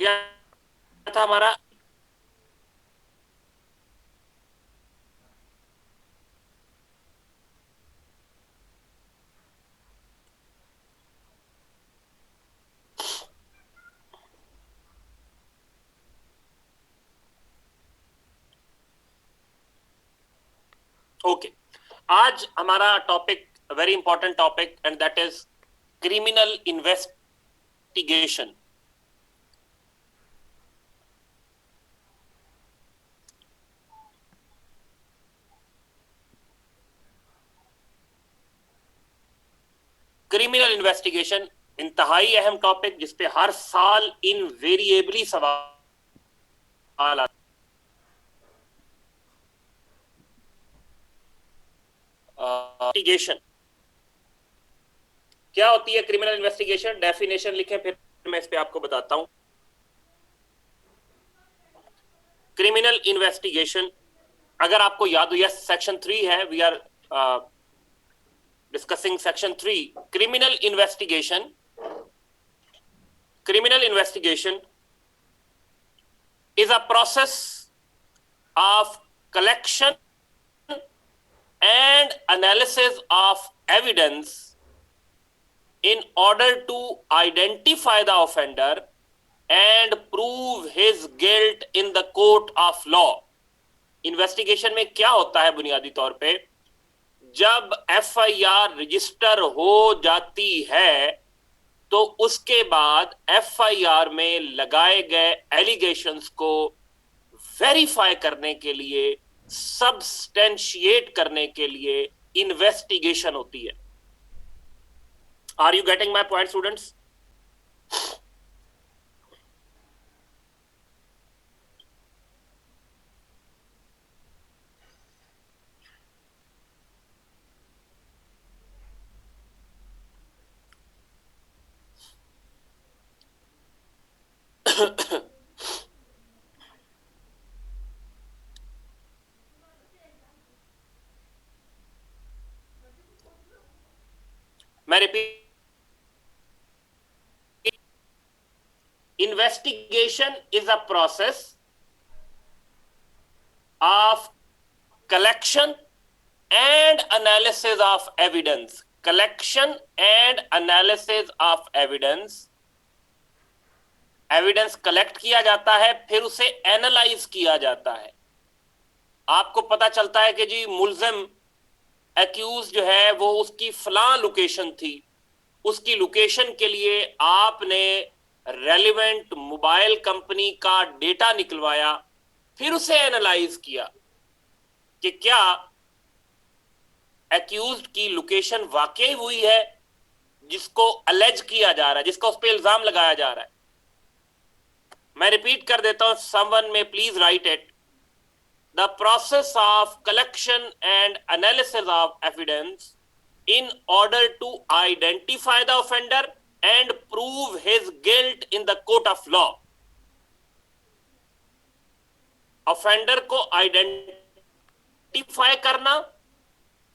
क्या था हमारा? ओके, आज हमारा topic very important topic and that is criminal investigation. Criminal investigation इंतहाई अहम टॉपिक जिसपे हर साल इनवेरिएबली सवाल आते। इन्वेस्टिगेशन क्या होती है? क्रिमिनल इन्वेस्टिगेशन डेफिनेशन लिखें, फिर मैं इस पे आपको बताता हूं। क्रिमिनल इन्वेस्टिगेशन, अगर आपको याद हो, यस सेक्शन 3 है, we are discussing section 3। Criminal investigation, criminal investigation is a process of collection and analysis of evidence in order to identify the offender and prove his guilt in the court of law। Investigation में क्या होता है बुनियादी तौर पे, जब FIR register हो जाती है तो उसके बाद एफआईआर में लगाए गए एलिगेशंस को वेरीफाई करने के लिए, सब्सटेंशिएट करने के लिए इन्वेस्टिगेशन होती है। Are you getting my point students? मैं repeat, investigation is a process of collection and analysis of evidence, collection and analysis of evidence। Evidence collect किया जाता है, फिर उसे एनालाइज किया जाता है। आपको पता चलता है कि जी मुल्जिम एक्यूज जो है वो उसकी फलां लोकेशन थी, उसकी लोकेशन के लिए आपने रेलिवेंट मोबाइल कंपनी का डेटा निकलवाया, फिर उसे एनालाइज किया कि क्या एक्यूज्ड की लोकेशन वाकई हुई है जिसको अलेज किया जा रहा है, जिसका उस पर इल्जाम लगाया जा रहा है। मैं रिपीट कर देता हूं, समवन में please right it. The process of collection and analysis of evidence in order to identify the offender and prove his guilt in the court of law। Offender को आइडेंटिफाई करना,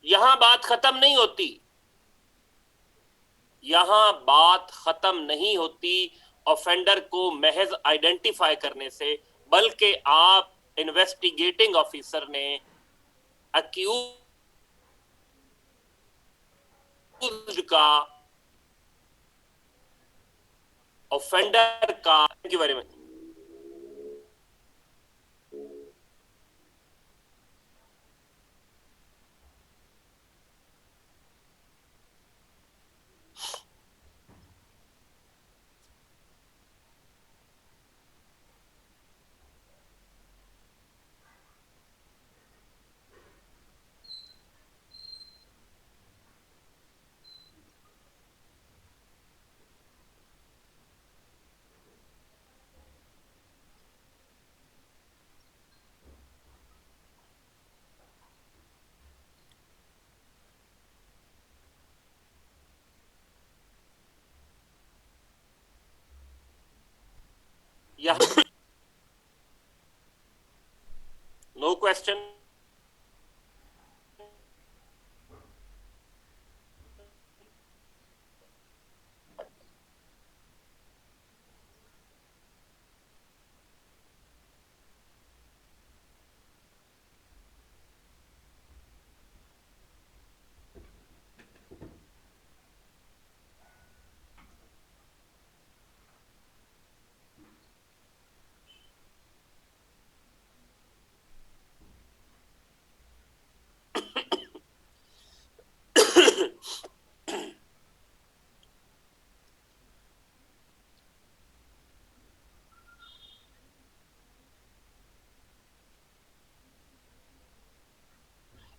यहां बात खत्म नहीं होती, यहां बात खत्म नहीं होती ऑफेंडर को महज आइडेंटिफाई करने से, बल्कि आप इन्वेस्टिगेटिंग ऑफिसर ने अक्यूज्ड का, ऑफेंडर का, थैंक यू वेरी मच। यहां नो क्वेश्चन।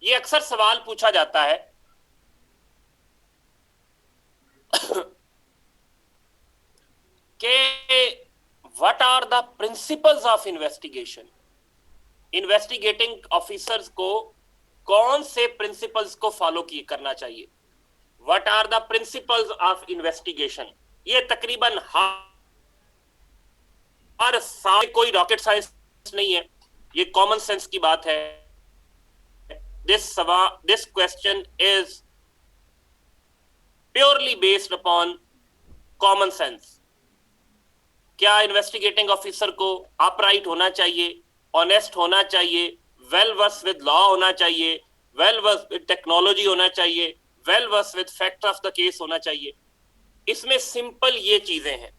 ये अक्सर सवाल पूछा जाता है कि what are the principles of investigation, investigating officers को कौन से प्रिंसिपल्स को फॉलो करना चाहिए। What are the principles of investigation, ये तकरीबन हर साल, कोई रॉकेट साइंस नहीं है, ये कॉमन सेंस की बात है। This question is purely based upon common sense. क्या इन्वेस्टिगेटिंग ऑफिसर को अपराइट होना चाहिए, ऑनेस्ट होना चाहिए, वेल वर्स विद लॉ होना चाहिए, वेल वर्स विद टेक्नोलॉजी होना चाहिए, well versed with fact of the case होना चाहिए। इसमें सिंपल ये चीजें हैं।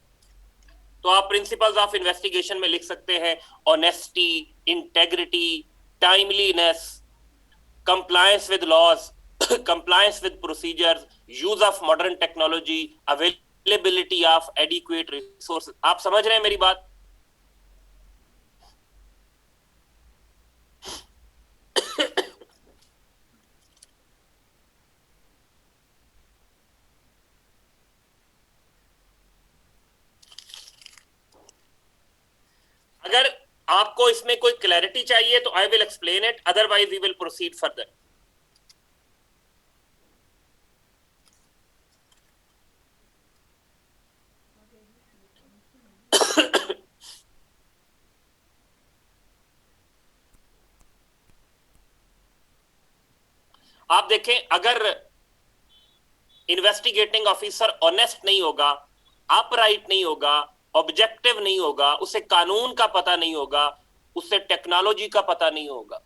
तो आप प्रिंसिपल्स ऑफ इन्वेस्टिगेशन में लिख सकते हैं honesty, integrity, timeliness, compliance with laws, compliance with procedures, use of modern technology, availability of adequate resources. आप समझ रहे हैं मेरी बात? अगर आपको इसमें कोई क्लैरिटी चाहिए तो I will explain it, otherwise we will proceed further. आप देखें, अगर इन्वेस्टिगेटिंग ऑफिसर ऑनेस्ट नहीं होगा, अपराइट नहीं होगा, ऑब्जेक्टिव नहीं होगा, उसे कानून का पता नहीं होगा, उसे टेक्नोलॉजी का पता नहीं होगा।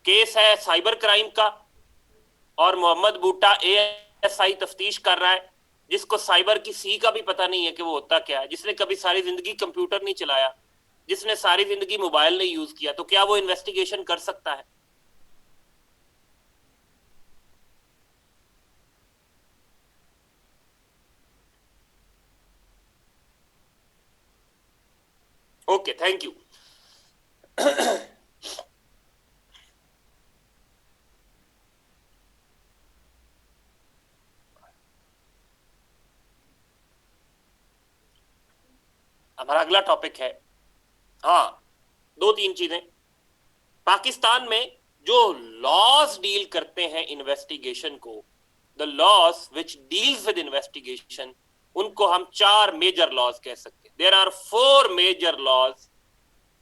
केस है साइबर क्राइम का और मोहम्मद बूटा एएसआई तफ्तीश कर रहा है, जिसको साइबर की सी का भी पता नहीं है कि वो होता क्या है, जिसने कभी सारी जिंदगी कंप्यूटर नहीं चलाया, जिसने सारी जिंदगी मोबाइल नहीं यूज किया, तो क्या वो इन्वेस्टिगेशन कर सकता है? Okay, thank you. हमारा अगला टॉपिक है, हाँ, दो तीन चीजें। पाकिस्तान में जो लॉज डील करते हैं इन्वेस्टिगेशन को, the laws which deals with investigation, उनको हम चार मेजर लॉज कह सकते हैं। There are four major laws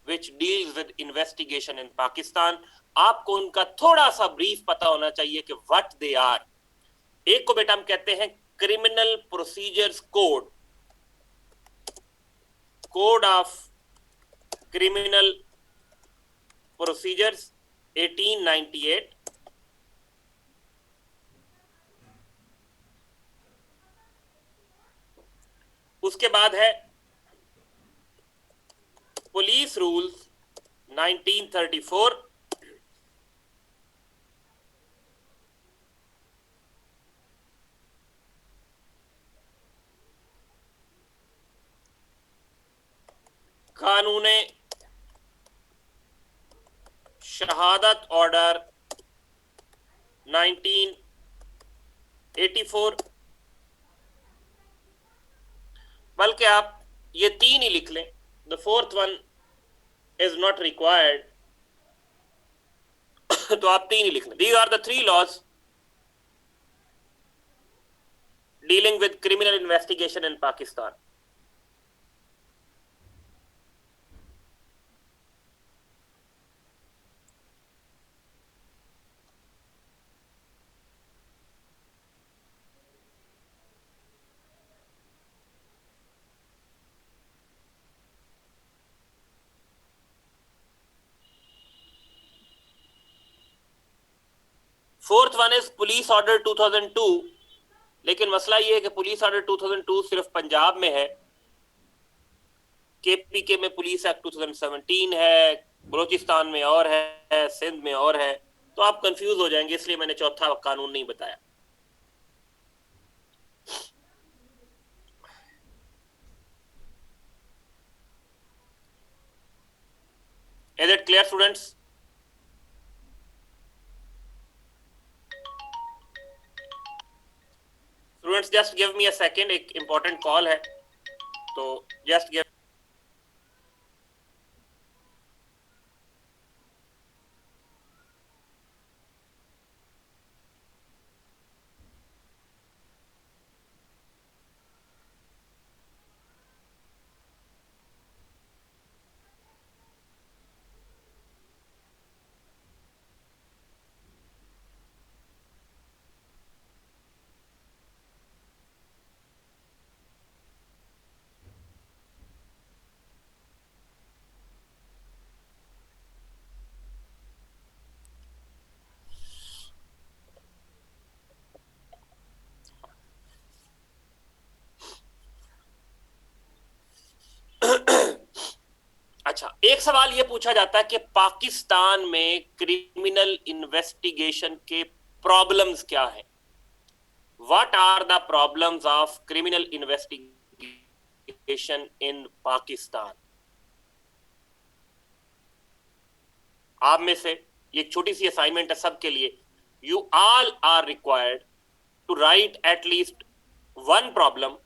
which deals with investigation in Pakistan. आपको उनका थोड़ा सा ब्रीफ पता होना चाहिए कि व्हाट दे आर। एक को बेटा हम कहते हैं criminal procedures code, code of criminal procedures 1898। उसके बाद है पुलिस रूल्स 1934। कानून शहादत ऑर्डर 1984। बल्कि आप ये तीन ही लिख लें, the fourth one is not required, तो आप तीन ही लिख लें। These are the three laws dealing with criminal investigation in Pakistan. Fourth one is police order 2002। लेकिन मसला ये है कि पुलिस ऑर्डर 2002 सिर्फ पंजाब में है, केपीके में पुलिस एक्ट 2017 है, बलोचिस्तान में और है, सिंध में और है, तो आप कंफ्यूज हो जाएंगे, इसलिए मैंने चौथा कानून नहीं बताया। Is it clear students? Students just give me a second, एक इंपॉर्टेंट कॉल है, तो जस्ट गिव। अच्छा, एक सवाल ये पूछा जाता है कि पाकिस्तान में क्रिमिनल इन्वेस्टिगेशन के प्रॉब्लम्स क्या है? What are the problems of criminal investigation in Pakistan? आप में से ये एक छोटी सी असाइनमेंट है सबके लिए। You all are required to write at least one problem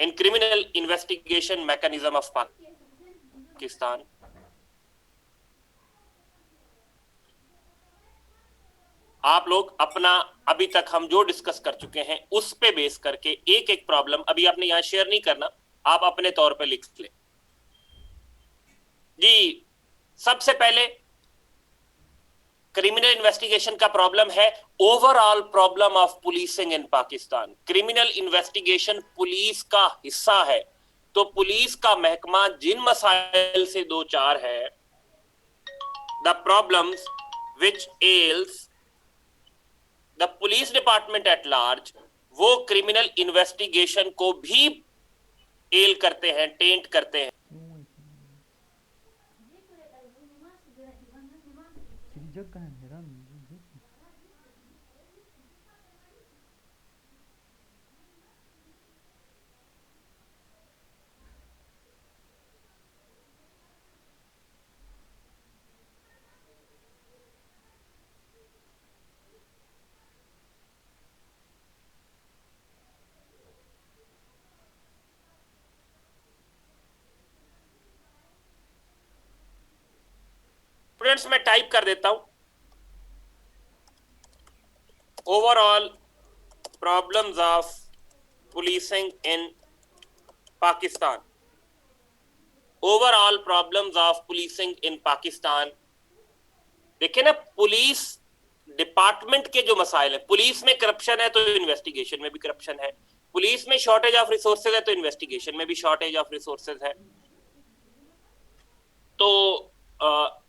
in criminal investigation mechanism of Pakistan. आप लोग अपना अभी तक हम जो डिस्कस कर चुके हैं उस पे बेस करके एक एक प्रॉब्लम, अभी आपने यहां शेयर नहीं करना, आप अपने तौर पे लिख लें। जी, सबसे पहले क्रिमिनल इन्वेस्टिगेशन का प्रॉब्लम है overall problem of policing in Pakistan. Criminal investigation police का हिस्सा है, तो पुलिस का महकमा जिन मसाइल से दो चार है, the problems which else the police department at large, वो क्रिमिनल इन्वेस्टिगेशन को भी एल करते हैं, टेंट करते हैं। स्टूडेंट्स मैं टाइप कर देता हूं, overall problems of policing in Pakistan. Overall problems of policing in Pakistan. देखिए ना, पुलिस डिपार्टमेंट के जो मसाइल है, पुलिस में करप्शन है तो इन्वेस्टिगेशन में भी करप्शन है, पुलिस में शॉर्टेज ऑफ रिसोर्सेज है तो इन्वेस्टिगेशन में भी शॉर्टेज ऑफ रिसोर्सेज है। तो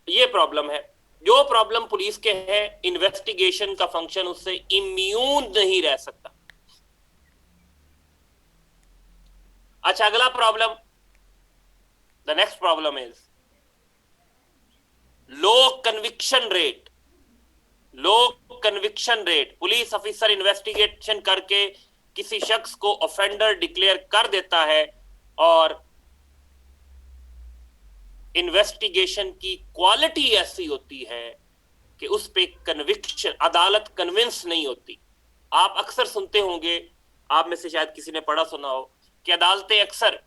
ये प्रॉब्लम है। जो प्रॉब्लम पुलिस के है, इन्वेस्टिगेशन का फंक्शन उससे इम्यून नहीं रह सकता। अच्छा, अगला problem, the next problem is low conviction rate. Low conviction rate, police officer investigation करके किसी शख्स को ऑफेंडर डिक्लेयर कर देता है और इन्वेस्टिगेशन की क्वालिटी ऐसी होती है कि उस पे कन्विक्शन, अदालत कन्विंस नहीं होती। आप अक्सर सुनते होंगे, आप में से शायद किसी ने पढ़ा सुना हो कि अदालतें अक्सर,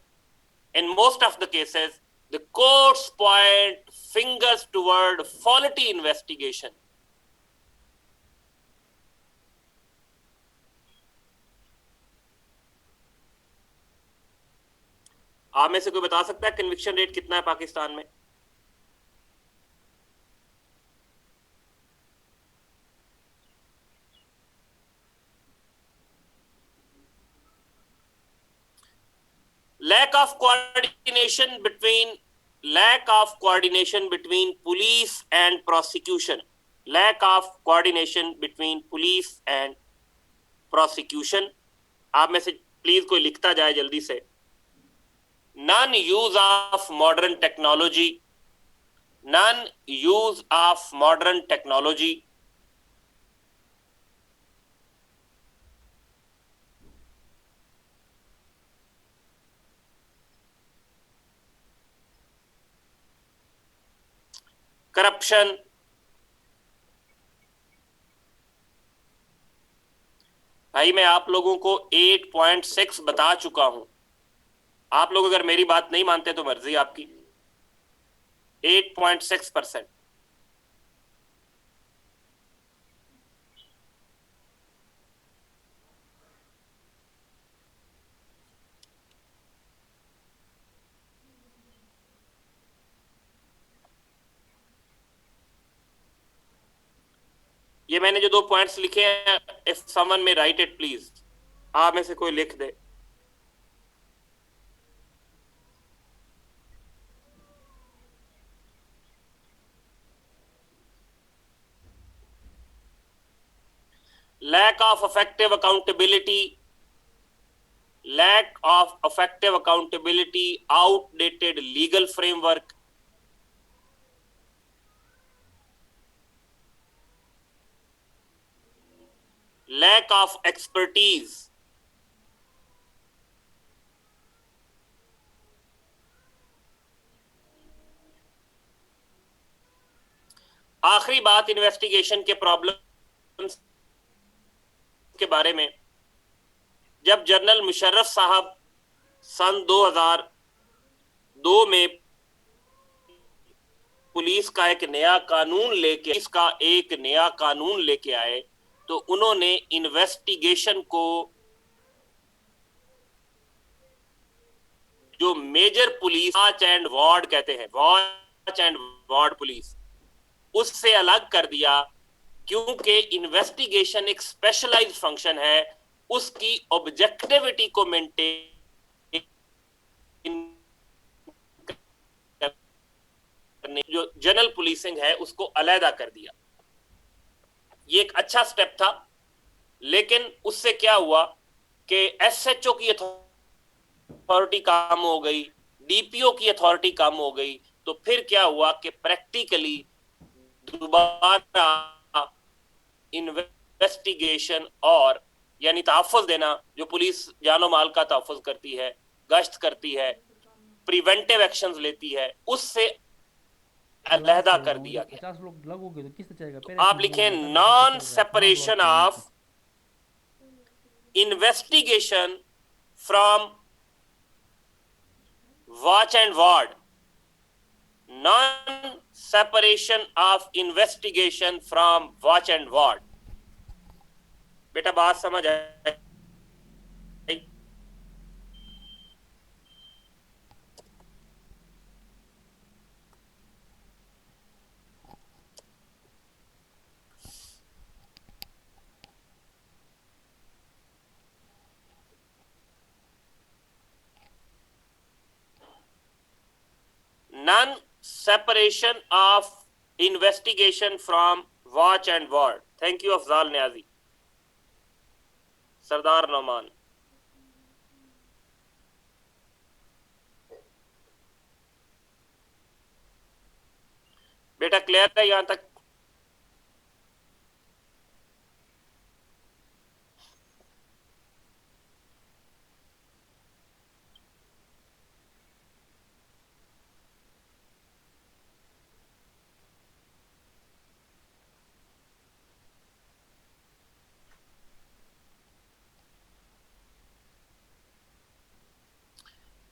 in most of the cases, the courts point fingers toward faulty investigation. आप में से कोई बता सकता है कन्विक्शन रेट कितना है पाकिस्तान में? lack of coordination between lack of coordination between police and prosecution, lack of coordination between police and prosecution। आप में से प्लीज कोई लिखता जाए जल्दी से। Non use of modern technology, non use of modern technology. Corruption, भाई मैं आप लोगों को 8.6 बता चुका हूं। आप लोग अगर मेरी बात नहीं मानते तो मर्जी आपकी। 8.6%। ये मैंने जो 2 पॉइंट्स लिखे हैं, इफ समवन में राइट इट प्लीज, आप में से कोई लिख दे। lack of effective accountability lack of effective accountability, outdated legal framework, lack of expertise, आखिरी बात इन्वेस्टिगेशन के प्रॉब्लम्स के बारे में। जब जनरल मुशर्रफ साहब सन 2002 में पुलिस का एक नया कानून लेके आए, तो उन्होंने इन्वेस्टिगेशन को जो major police watch and ward कहते हैं, वॉच एंड वार्ड पुलिस, उससे अलग कर दिया, क्योंकि इन्वेस्टिगेशन एक स्पेशलाइज्ड फंक्शन है। उसकी ऑब्जेक्टिविटी को मेंटेन करने जो जनरल पुलिसिंग है उसको अलहदा कर दिया। ये एक अच्छा स्टेप था, लेकिन उससे क्या हुआ कि एसएचओ की अथॉरिटी कम हो गई, डीपीओ की अथॉरिटी कम हो गई। तो फिर क्या हुआ कि प्रैक्टिकली दोबारा इन्वेस्टिगेशन और यानी तहफ़्फ़ुज़ देना, जो पुलिस जानो माल का तहफ़्फ़ुज़ करती है, गश्त करती है, प्रिवेंटिव एक्शंस लेती है, उससे अलहदा कर दिया गया। 50 लोग लगोगे तो किससे चलेगा? तो पेरेंट्स आप नहीं लिखें बोलेंगे, पता नहीं किससे नॉन चलेगा, कहाँ ब्लॉक सेपरेशन करेंगे फिर? Of investigation from watch and ward, non separation of investigation from watch and ward. बेटा बात समझ आई? Non separation of investigation from watch and ward. Thank you Afzal Niazi. Sardar Nauman, बेटा क्लियर है यहां तक?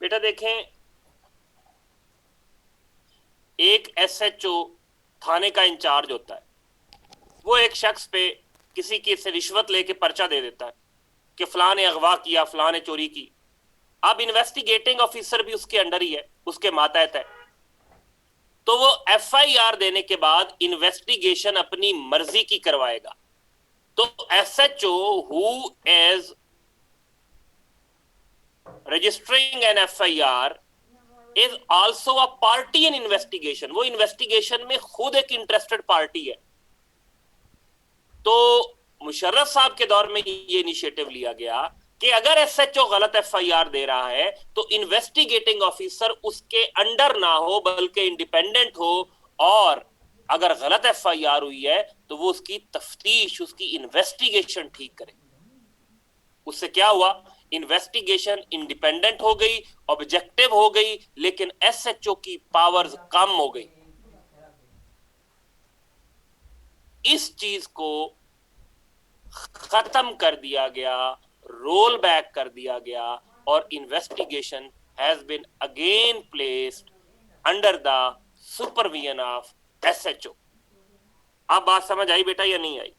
बेटा देखें, एक एसएचओ थाने का इंचार्ज होता है। वो एक शख्स पे किसी की से रिश्वत लेके पर्चा दे देता है कि फलां ने अगवा किया, फलां ने चोरी की। अब इन्वेस्टिगेटिंग ऑफिसर भी उसके अंडर ही है, उसके मातहत है। तो वो एफआईआर देने के बाद इन्वेस्टिगेशन अपनी मर्जी की करवाएगा। तो SHO who is registering an FIR is also a party in investigation. वो इन्वेस्टिगेशन में खुद एक इंटरेस्टेड पार्टी है। तो मुशर्रफ साहब के दौर में ये इनिशिएटिव लिया गया कि अगर एसएचओ गलत एफआईआर दे रहा है तो इन्वेस्टिगेटिंग ऑफिसर उसके अंडर ना हो, बल्कि इंडिपेंडेंट हो, और अगर गलत एफआईआर हुई है तो वो उसकी तफ्तीश, उसकी इन्वेस्टिगेशन ठीक करे। उससे क्या हुआ? इन्वेस्टिगेशन इंडिपेंडेंट हो गई, ऑब्जेक्टिव हो गई, लेकिन एसएचओ की पावर्स कम हो गई। इस चीज को खत्म कर दिया गया, रोल बैक कर दिया गया, और investigation has been again placed under the supervision of SHO. आप बात समझ आई बेटा या नहीं आई?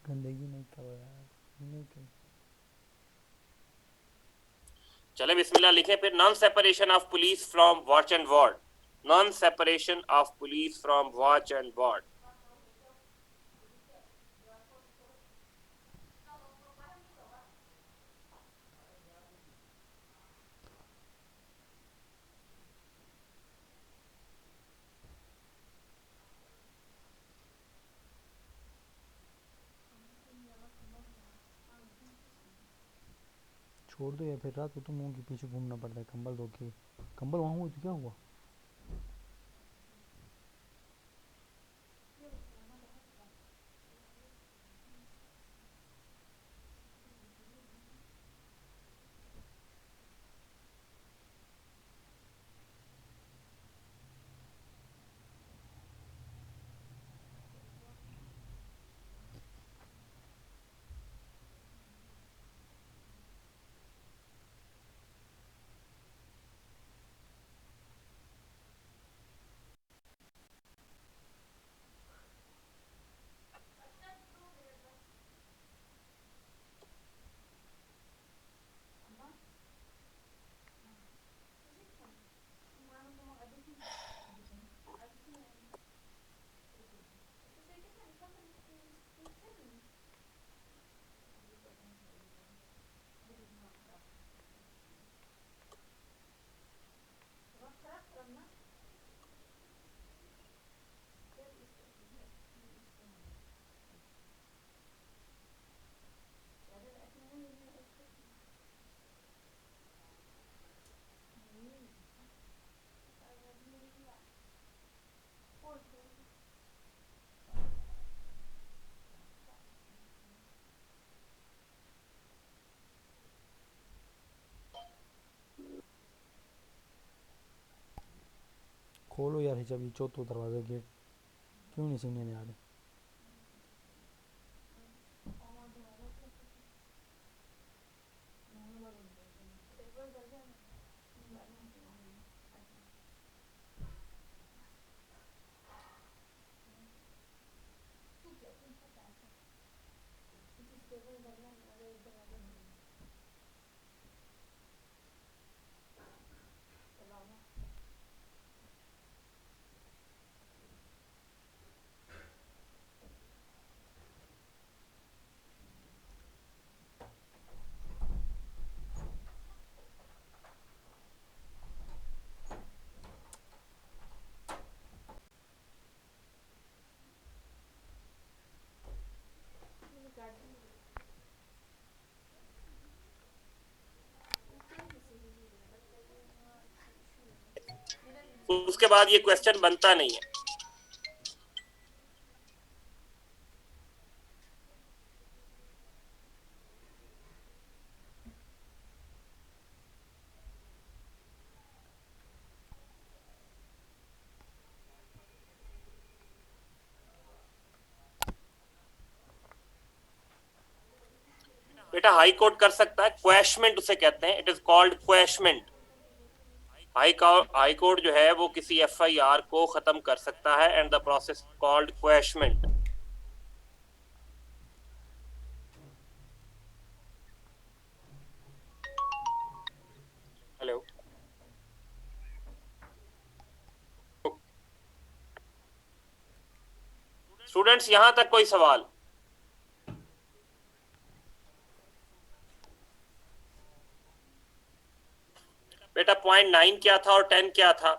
गंदगी नहीं करो यार, नहीं करो। चले बिस्मिल्लाह लिखें फिर। Non separation of police from watch and ward. Non separation of police from watch and ward. छोड़ दो, या फिर रात को तुम लोगों के पीछे घूमना पड़ता है कंबल धो के। कंबल वहाँ हुआ तो क्या हुआ? खोलो यार हिजाब, ये चौथा दरवाज़ा गेट क्यों नहीं सीने आ रहे? उसके बाद ये क्वेश्चन बनता नहीं है। बेटा हाई कोर्ट कर सकता है, क्वैशमेंट उसे कहते हैं, it is called quashment. High court जो है वो किसी एफआईआर को खत्म कर सकता है, and the process called quashment. Hello students, यहां तक कोई सवाल? बेटा पॉइंट 9 क्या था और 10 क्या था?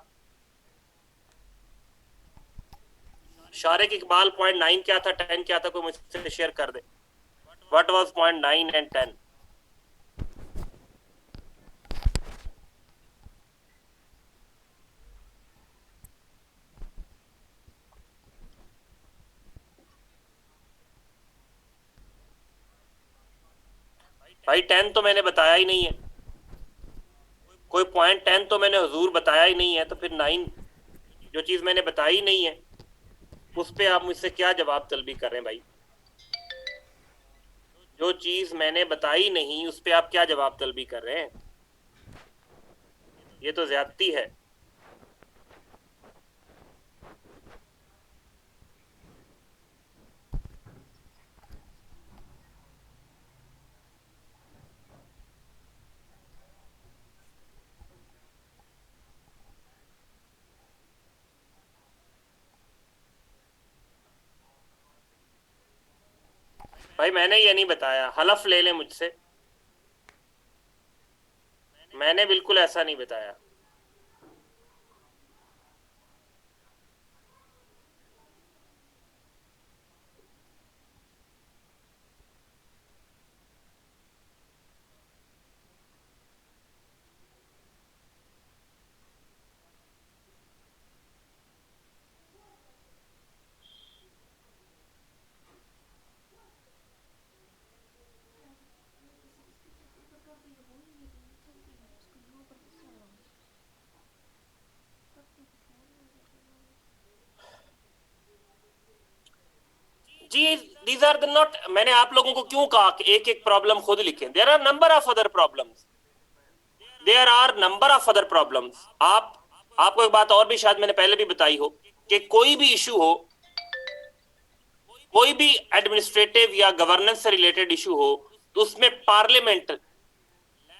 शारिक इकबाल, पॉइंट 9 क्या था, 10 क्या था? कोई मुझसे शेयर कर दे। What was point 9 and 10? भाई 10 तो मैंने बताया ही नहीं है, कोई पॉइंट 10 तो मैंने हुजूर बताया ही नहीं है, तो फिर 9 जो चीज मैंने बताई ही नहीं है उस पे आप मुझसे क्या जवाब तलबी कर रहे हैं भाई? जो चीज मैंने बताई नहीं उस पे आप क्या जवाब तलबी कर रहे हैं? ये तो ज्यादती है। भाई मैंने ये नहीं बताया, हलफ ले लें मुझसे, मैंने बिल्कुल ऐसा नहीं बताया। जी, दीज आर द नॉट, मैंने आप लोगों को क्यों कहा कि एक एक प्रॉब्लम खुद लिखें? There are number of other problems, there are number of other problems. आपको एक बात और भी शायद मैंने पहले भी बताई हो कि कोई भी इशू हो, कोई भी एडमिनिस्ट्रेटिव या गवर्नेंस से रिलेटेड इशू हो, तो उसमें parliament,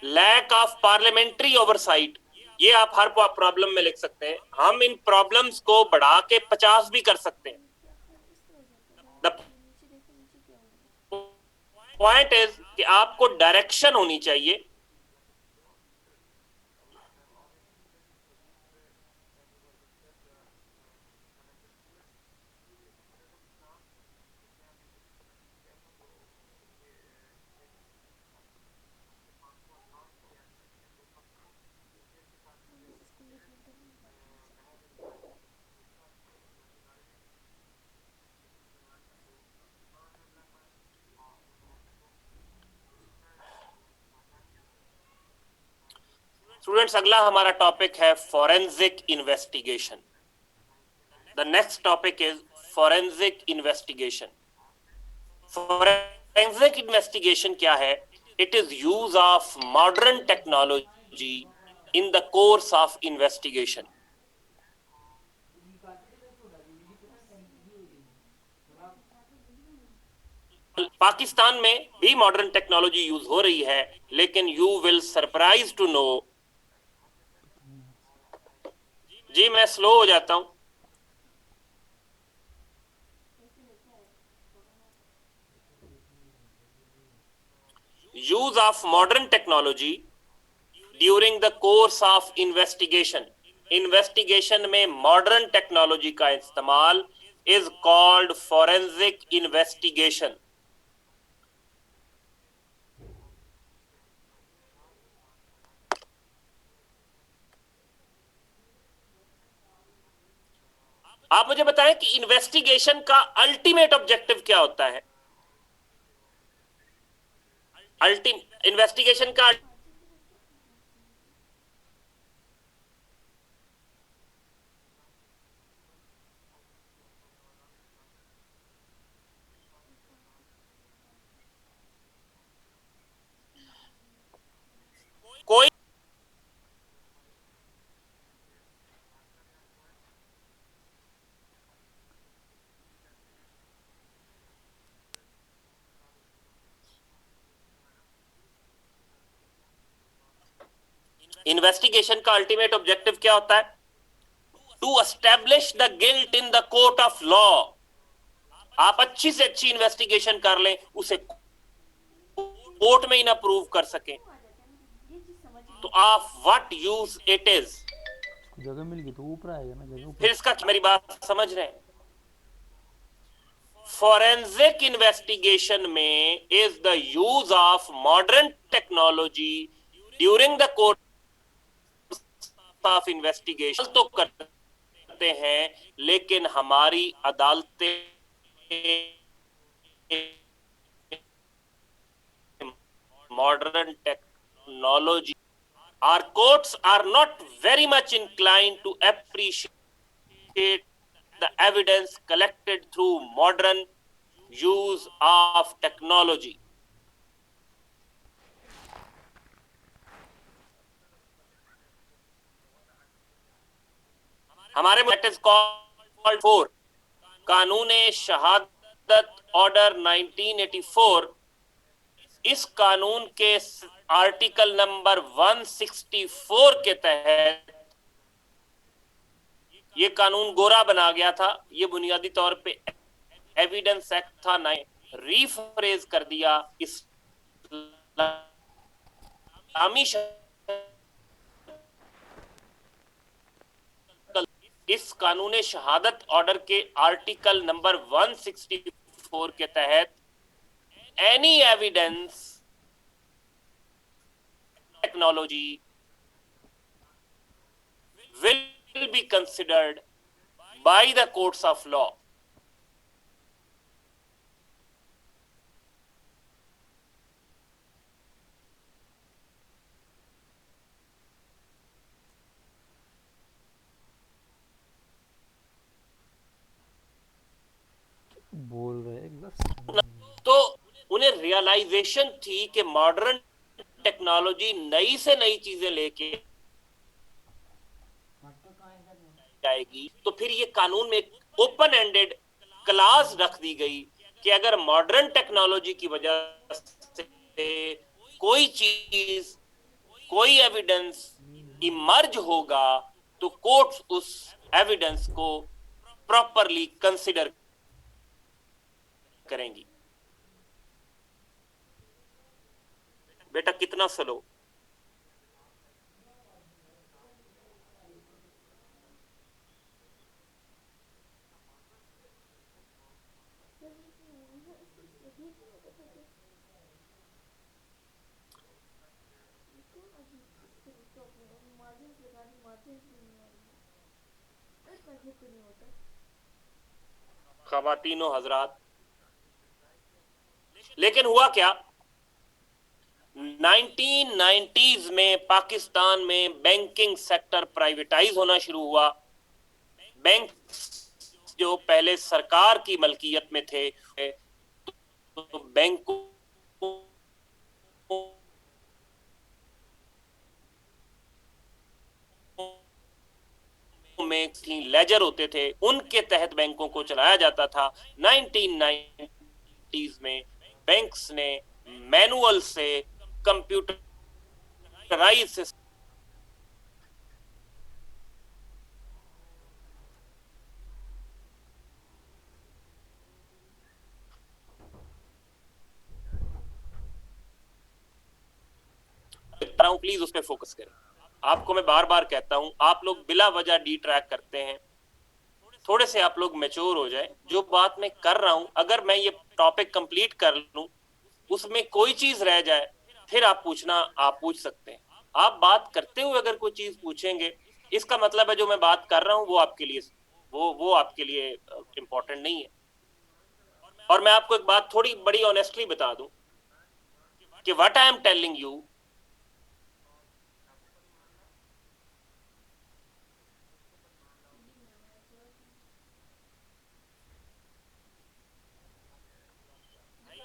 lack of parliamentary oversight, ये आप हर प्रॉब्लम में लिख सकते हैं। हम इन प्रॉब्लम्स को बढ़ा के 50 भी कर सकते हैं। द पॉइंट इज कि आपको डायरेक्शन होनी चाहिए। स्टूडेंट्स, अगला हमारा टॉपिक है forensic investigation. The next topic is forensic investigation. Forensic investigation क्या है? It is use of modern technology in the course of investigation. Pakistan में भी मॉडर्न टेक्नोलॉजी यूज हो रही है, लेकिन you will surprise to know, जी मैं स्लो हो जाता हूं। Use of modern technology during the course of investigation, investigation में मॉडर्न टेक्नोलॉजी का इस्तेमाल इज कॉल्ड फॉरेंसिक इन्वेस्टिगेशन। आप मुझे बताएं कि इन्वेस्टिगेशन का अल्टीमेट ऑब्जेक्टिव क्या होता है? इन्वेस्टिगेशन का कोई इन्वेस्टिगेशन का अल्टीमेट ऑब्जेक्टिव क्या होता है? To establish the guilt in the court of law. आप अच्छी से अच्छी इन्वेस्टिगेशन कर लें, उसे कोर्ट में ही ना प्रूव कर सकें, तो आप व्हाट यूज इट इज? जगह मिल गई तो ऊपर आएगा ना, जगह फिर ऊपर। इसका मेरी बात समझ रहे हैं? फॉरेंसिक इन्वेस्टिगेशन में is the use of modern technology during the course of investigation. तो करते हैं, लेकिन हमारी अदालतें modern technology, our courts are not very much inclined to appreciate the evidence collected through modern use of technology. हमारे it is called 4 कानून शहादत order 1984। इस कानून के आर्टिकल नंबर 164 के तहत ये कानून गोरा बना गया था। ये बुनियादी तौर पे एविडेंस एक्ट था, रीफ्रेज कर दिया इस्लामी। इस कानून शहादत ऑर्डर के आर्टिकल नंबर 164 के तहत any evidence technology will be considered by the courts of law। बोल रहे एक बार। तो उन्हें रियलाइजेशन थी कि मॉडर्न टेक्नोलॉजी नई से नई चीजें लेके जाएगी, तो फिर ये कानून में एक ओपन एंडेड क्लाज रख दी गई कि अगर मॉडर्न टेक्नोलॉजी की वजह से कोई चीज, कोई एविडेंस इमर्ज होगा तो कोर्ट्स उस एविडेंस को प्रॉपरली कंसिडर करेंगी। बेटा कितना स्लो। खवातीनो हजरात, लेकिन हुआ क्या, 1990s में पाकिस्तान में बैंकिंग सेक्टर प्राइवेटाइज होना शुरू हुआ। बैंक जो पहले सरकार की मलकियत में थे, तो बैंकों में लेजर होते थे, उनके तहत बैंकों को चलाया जाता था। 1990s में बैंक्स ने मैनुअल से कंप्यूटराइज से प्लीज उस पर फोकस करें। आपको मैं बार बार कहता हूं, आप लोग बिला वजह डी ट्रैक करते हैं। थोड़े से आप लोग मैच्योर हो जाए। जो बात मैं कर रहा हूं, अगर मैं ये टॉपिक कंप्लीट कर लूं, उसमें कोई चीज रह जाए, फिर आप पूछना, आप पूछ सकते हैं। आप बात करते हुए अगर कोई चीज पूछेंगे, इसका मतलब है जो मैं बात कर रहा हूं वो आपके लिए वो आपके लिए इंपॉर्टेंट नहीं है। और मैं आपको एक बात थोड़ी बड़ी ऑनेस्टली बता दूं कि what I am telling you,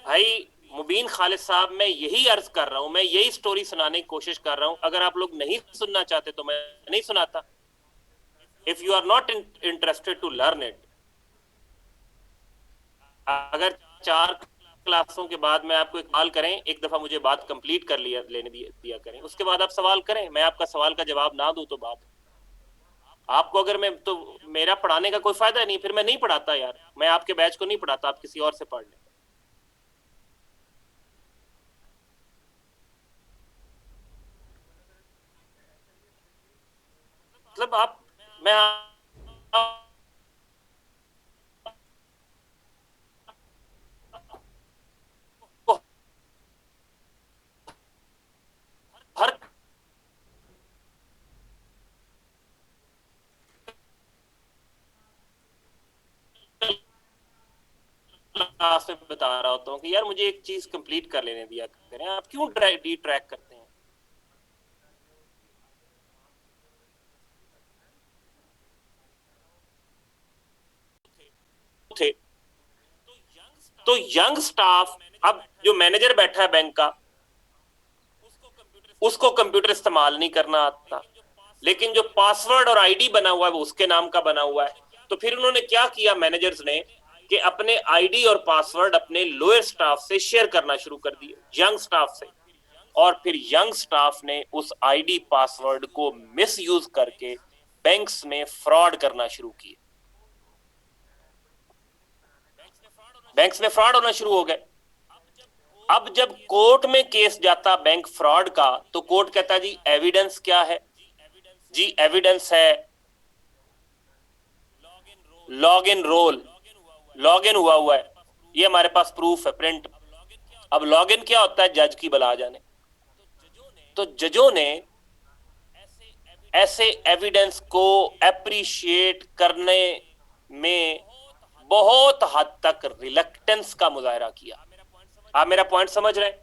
भाई मुबीन खालिद साहब, मैं यही अर्ज कर रहा हूं, मैं यही स्टोरी सुनाने की कोशिश कर रहा हूं। अगर आप लोग नहीं सुनना चाहते तो मैं नहीं सुनाता। If you are not interested to learn it, अगर 4 क्लासों के बाद में आपको एक सवाल करें, एक दफा मुझे बात कंप्लीट कर लेने दिया करें, उसके बाद आप सवाल करें। मैं आपका सवाल का जवाब ना दूं तो बात आपको, अगर मैं तो मेरा पढ़ाने का कोई फायदा नहीं, फिर मैं नहीं पढ़ाता यार। मैं आपके बैच को नहीं पढ़ाता, आप किसी और से पढ़ लें। मतलब आप, मैं हर क्लास में बता रहा होता हूँ कि यार मुझे एक चीज कंप्लीट कर लेने दिया करें, आप क्यों डी ट्रैक करते हैं। थे तो यंग स्टाफ, अब जो मैनेजर बैठा है बैंक का, उसको कंप्यूटर इस्तेमाल नहीं करना आता, लेकिन जो पासवर्ड और आईडी बना हुआ है वो उसके नाम का बना हुआ है। तो फिर उन्होंने क्या किया मैनेजर्स ने कि अपने आईडी और पासवर्ड अपने लोअर स्टाफ से शेयर करना शुरू कर दिए, यंग स्टाफ से। और फिर यंग स्टाफ ने उस आईडी पासवर्ड को मिस यूज करके बैंक्स में फ्रॉड करना शुरू किए। बैंक्स में फ्रॉड होना शुरू हो गए। अब जब कोर्ट में केस जाता बैंक फ्रॉड का, तो कोर्ट कहता जी एविडेंस क्या है? जी एविडेंस है log in roll, log in हुआ है, ये हमारे पास प्रूफ है, प्रिंट। अब लॉग इन क्या होता है जज की बला जाने। तो जजों ने ऐसे एविडेंस को एप्रिशिएट करने में बहुत हद तक रिलक्टेंस का मुजाहरा किया। आप मेरा पॉइंट समझ रहे हैं?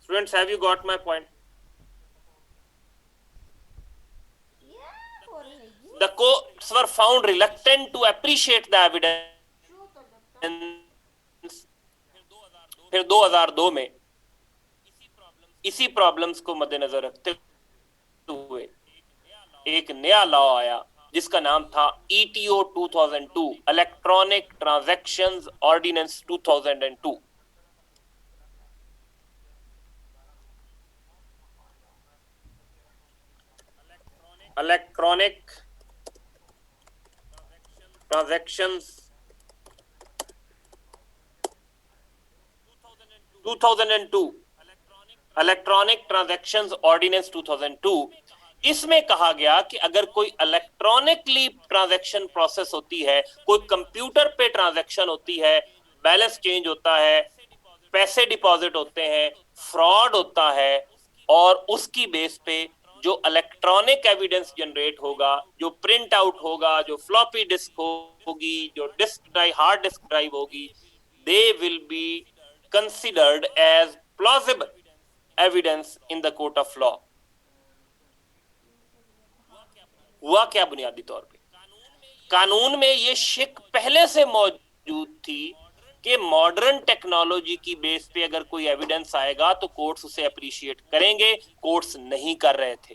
Students, have you got my point? The courts were found reluctant to appreciate the evidence। फिर 2002 में इसी प्रॉब्लम्स को मद्देनजर रखते हुए एक नया लॉ आया जिसका नाम था ETO 2002, electronic transactions ordinance 2002। Electronic transactions 2002, electronic transactions ordinance 2002। इसमें कहा गया कि अगर कोई इलेक्ट्रॉनिकली ट्रांजैक्शन प्रोसेस होती है, कोई कंप्यूटर पे ट्रांजैक्शन होती है, बैलेंस चेंज होता है, पैसे डिपॉजिट होते हैं, फ्रॉड होता है, और उसकी बेस पे जो इलेक्ट्रॉनिक एविडेंस जनरेट होगा, जो प्रिंट आउट होगा, जो फ्लॉपी डिस्क होगी, जो disk drive, hard disk drive होगी, they will be considered as plausible evidence in the court of law. हुआ क्या बुनियादी तौर पे? कानून में ये शिक पहले से मौजूद थी कि मॉडर्न टेक्नोलॉजी की बेस पे अगर कोई एविडेंस आएगा तो कोर्ट्स उसे अप्रिशिएट करेंगे। कोर्ट्स नहीं कर रहे थे।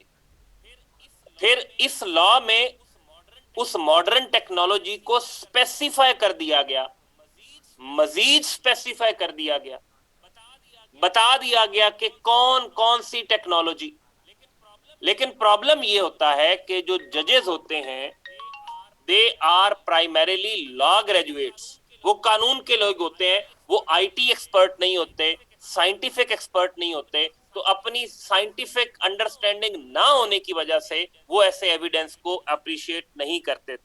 फिर इस लॉ में उस मॉडर्न टेक्नोलॉजी को स्पेसिफाई कर दिया गया, मजीद स्पेसिफाई कर दिया गया, बता दिया गया कि कौन कौन सी टेक्नोलॉजी। लेकिन प्रॉब्लम ये होता है कि जो जजेस होते हैं they are primarily law graduates, वो कानून के लोग होते हैं, वो आईटी एक्सपर्ट नहीं होते, साइंटिफिक एक्सपर्ट नहीं होते। तो अपनी साइंटिफिक अंडरस्टैंडिंग ना होने की वजह से वो ऐसे एविडेंस को अप्रिशिएट नहीं करते।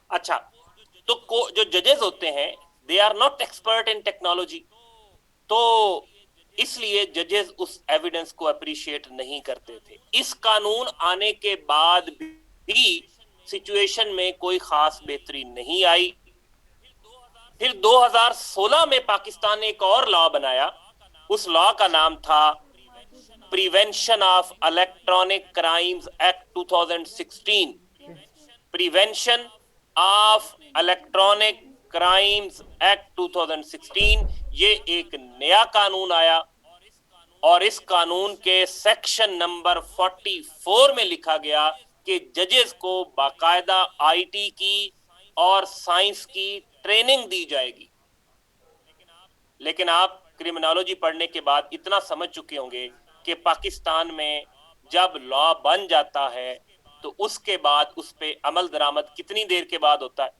अच्छा, तो जो जजेस होते हैं they are not expert in technology, तो इसलिए जजेस उस एविडेंस को अप्रिशिएट नहीं करते थे। इस कानून आने के बाद भी सिचुएशन में कोई खास बेहतरी नहीं आई। फिर 2016 में पाकिस्तान ने एक और लॉ बनाया। उस लॉ का नाम था prevention of electronic crimes act 2016। Prevention of electronic crimes act 2016, ये एक नया कानून आया और इस कानून के सेक्शन नंबर 44 में लिखा गया कि जजेस को बाकायदा आईटी की और साइंस की ट्रेनिंग दी जाएगी। लेकिन आप क्रिमिनोलॉजी पढ़ने के बाद इतना समझ चुके होंगे कि पाकिस्तान में जब लॉ बन जाता है तो उसके बाद उस पे अमल दरामद कितनी देर के बाद होता है?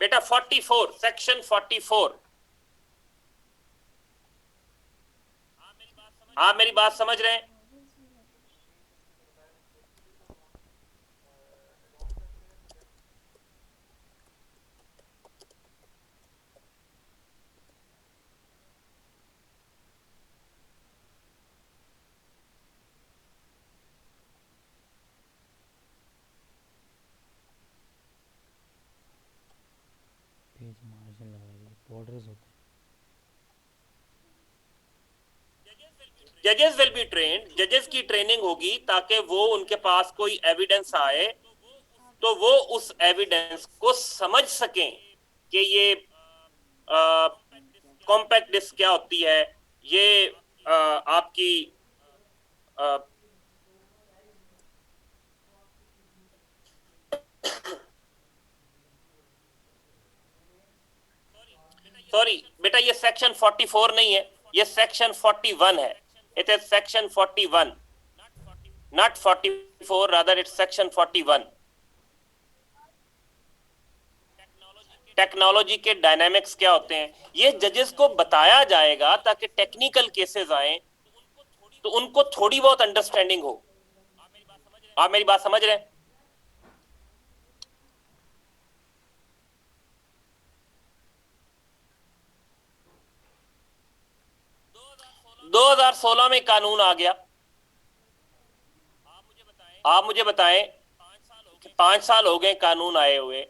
बेटा 44, सेक्शन 44। आप मेरी बात समझ रहे हैं? पेज मार्जिन लगाइए, बॉर्डर्स होते जजेस विल बी ट्रेन्ड, जजेस की ट्रेनिंग होगी ताकि वो उनके पास कोई एविडेंस आए तो वो उस एविडेंस को समझ सकें कि ये कॉम्पैक्ट डिस्क क्या होती है, ये आपकी सॉरी बेटा, ये सेक्शन 44 नहीं है, ये सेक्शन 41 है। It is section 41, not 44, rather it's section 41। Technology के डायनामिक्स क्या होते हैं ये जजेस को बताया जाएगा ताकि टेक्निकल केसेस आए तो उनको थोड़ी बहुत अंडरस्टैंडिंग हो। आप मेरी बात समझ रहे हैं? हैं। 2016 में कानून आ गया। आप मुझे बताएं कि 5 साल हो गए कानून आए हुए,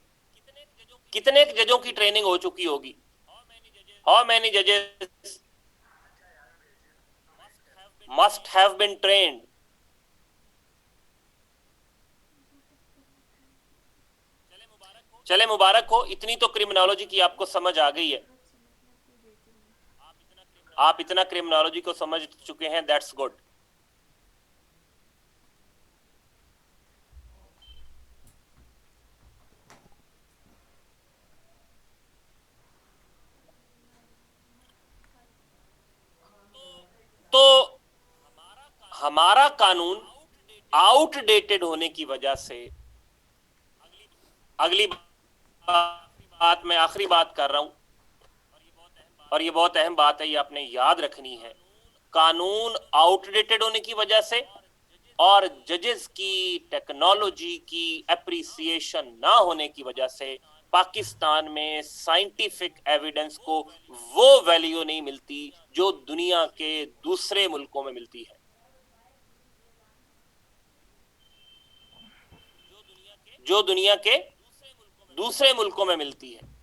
कितने जजों की ट्रेनिंग हो चुकी होगी? हाउ मैनी जजेस मस्ट हैव बीन ट्रेन्ड? चले मुबारक हो, इतनी तो क्रिमिनोलॉजी की आपको समझ आ गई है। आप इतना क्रिमिनोलॉजी को समझ चुके हैं, दैट्स गुड। तो हमारा कानून आउटडेटेड होने की वजह से, अगली बात मैं आखिरी बात कर रहा हूं और ये बहुत अहम बात है, ये आपने याद रखनी है। कानून आउटडेटेड होने की वजह से और जजेस की टेक्नोलॉजी की एप्रिसिएशन ना होने की वजह से पाकिस्तान में साइंटिफिक एविडेंस को वो वैल्यू नहीं मिलती जो दुनिया के दूसरे मुल्कों में मिलती है। जो दुनिया के दूसरे मुल्कों में मिलती है।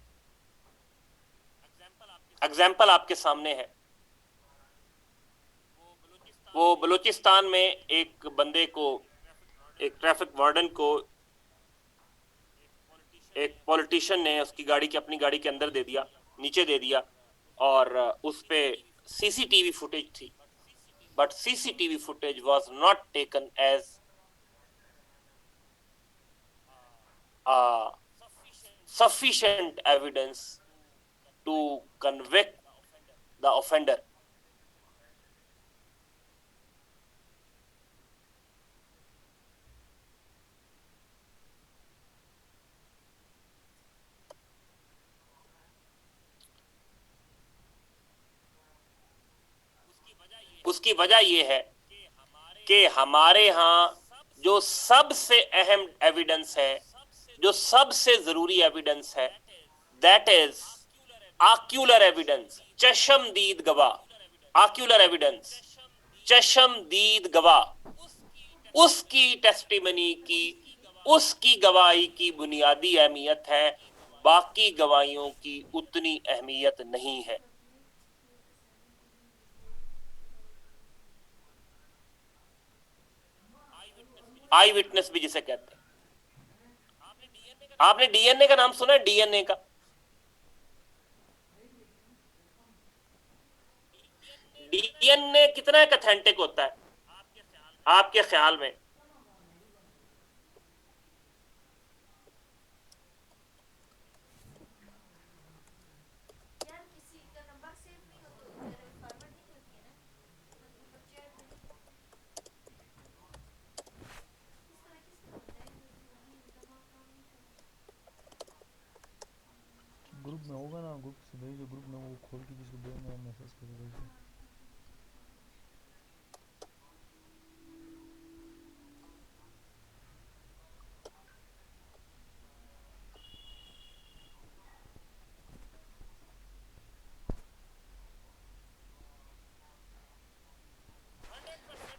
एग्जाम्पल आपके सामने है। वो बलूचिस्तान में एक बंदे को, एक ट्रैफिक वार्डन को एक पॉलिटिशियन ने उसकी गाड़ी के, अपनी गाड़ी के अंदर दे दिया, नीचे दे दिया, और उस पे सीसीटीवी फुटेज थी, but CCTV footage was not taken as sufficient evidence to convict the offender. उसकी वजह यह है कि हमारे यहाँ जो सबसे अहम एविडेंस है, जो सबसे जरूरी एविडेंस है, दैट इज आक्यूलर एविडेंस, चशमदीद गवाह। आक्यूलर एविडेंस, चशमदीद गवाह, उसकी टेस्टिमनी की, उसकी गवाही की बुनियादी अहमियत है, बाकी गवाहियों की उतनी अहमियत नहीं है। आई विटनेस भी जिसे कहते हैं। आपने डीएनए का नाम सुना है? डीएनए का, डीएनए कितना एक ऑथेंटिक होता है आपके ख्याल में? ग्रुप में होगा ना, ग्रुप से भेज दो, ग्रुप में वो खोल के जिसको भेजना है मैसेज करके भेज दो।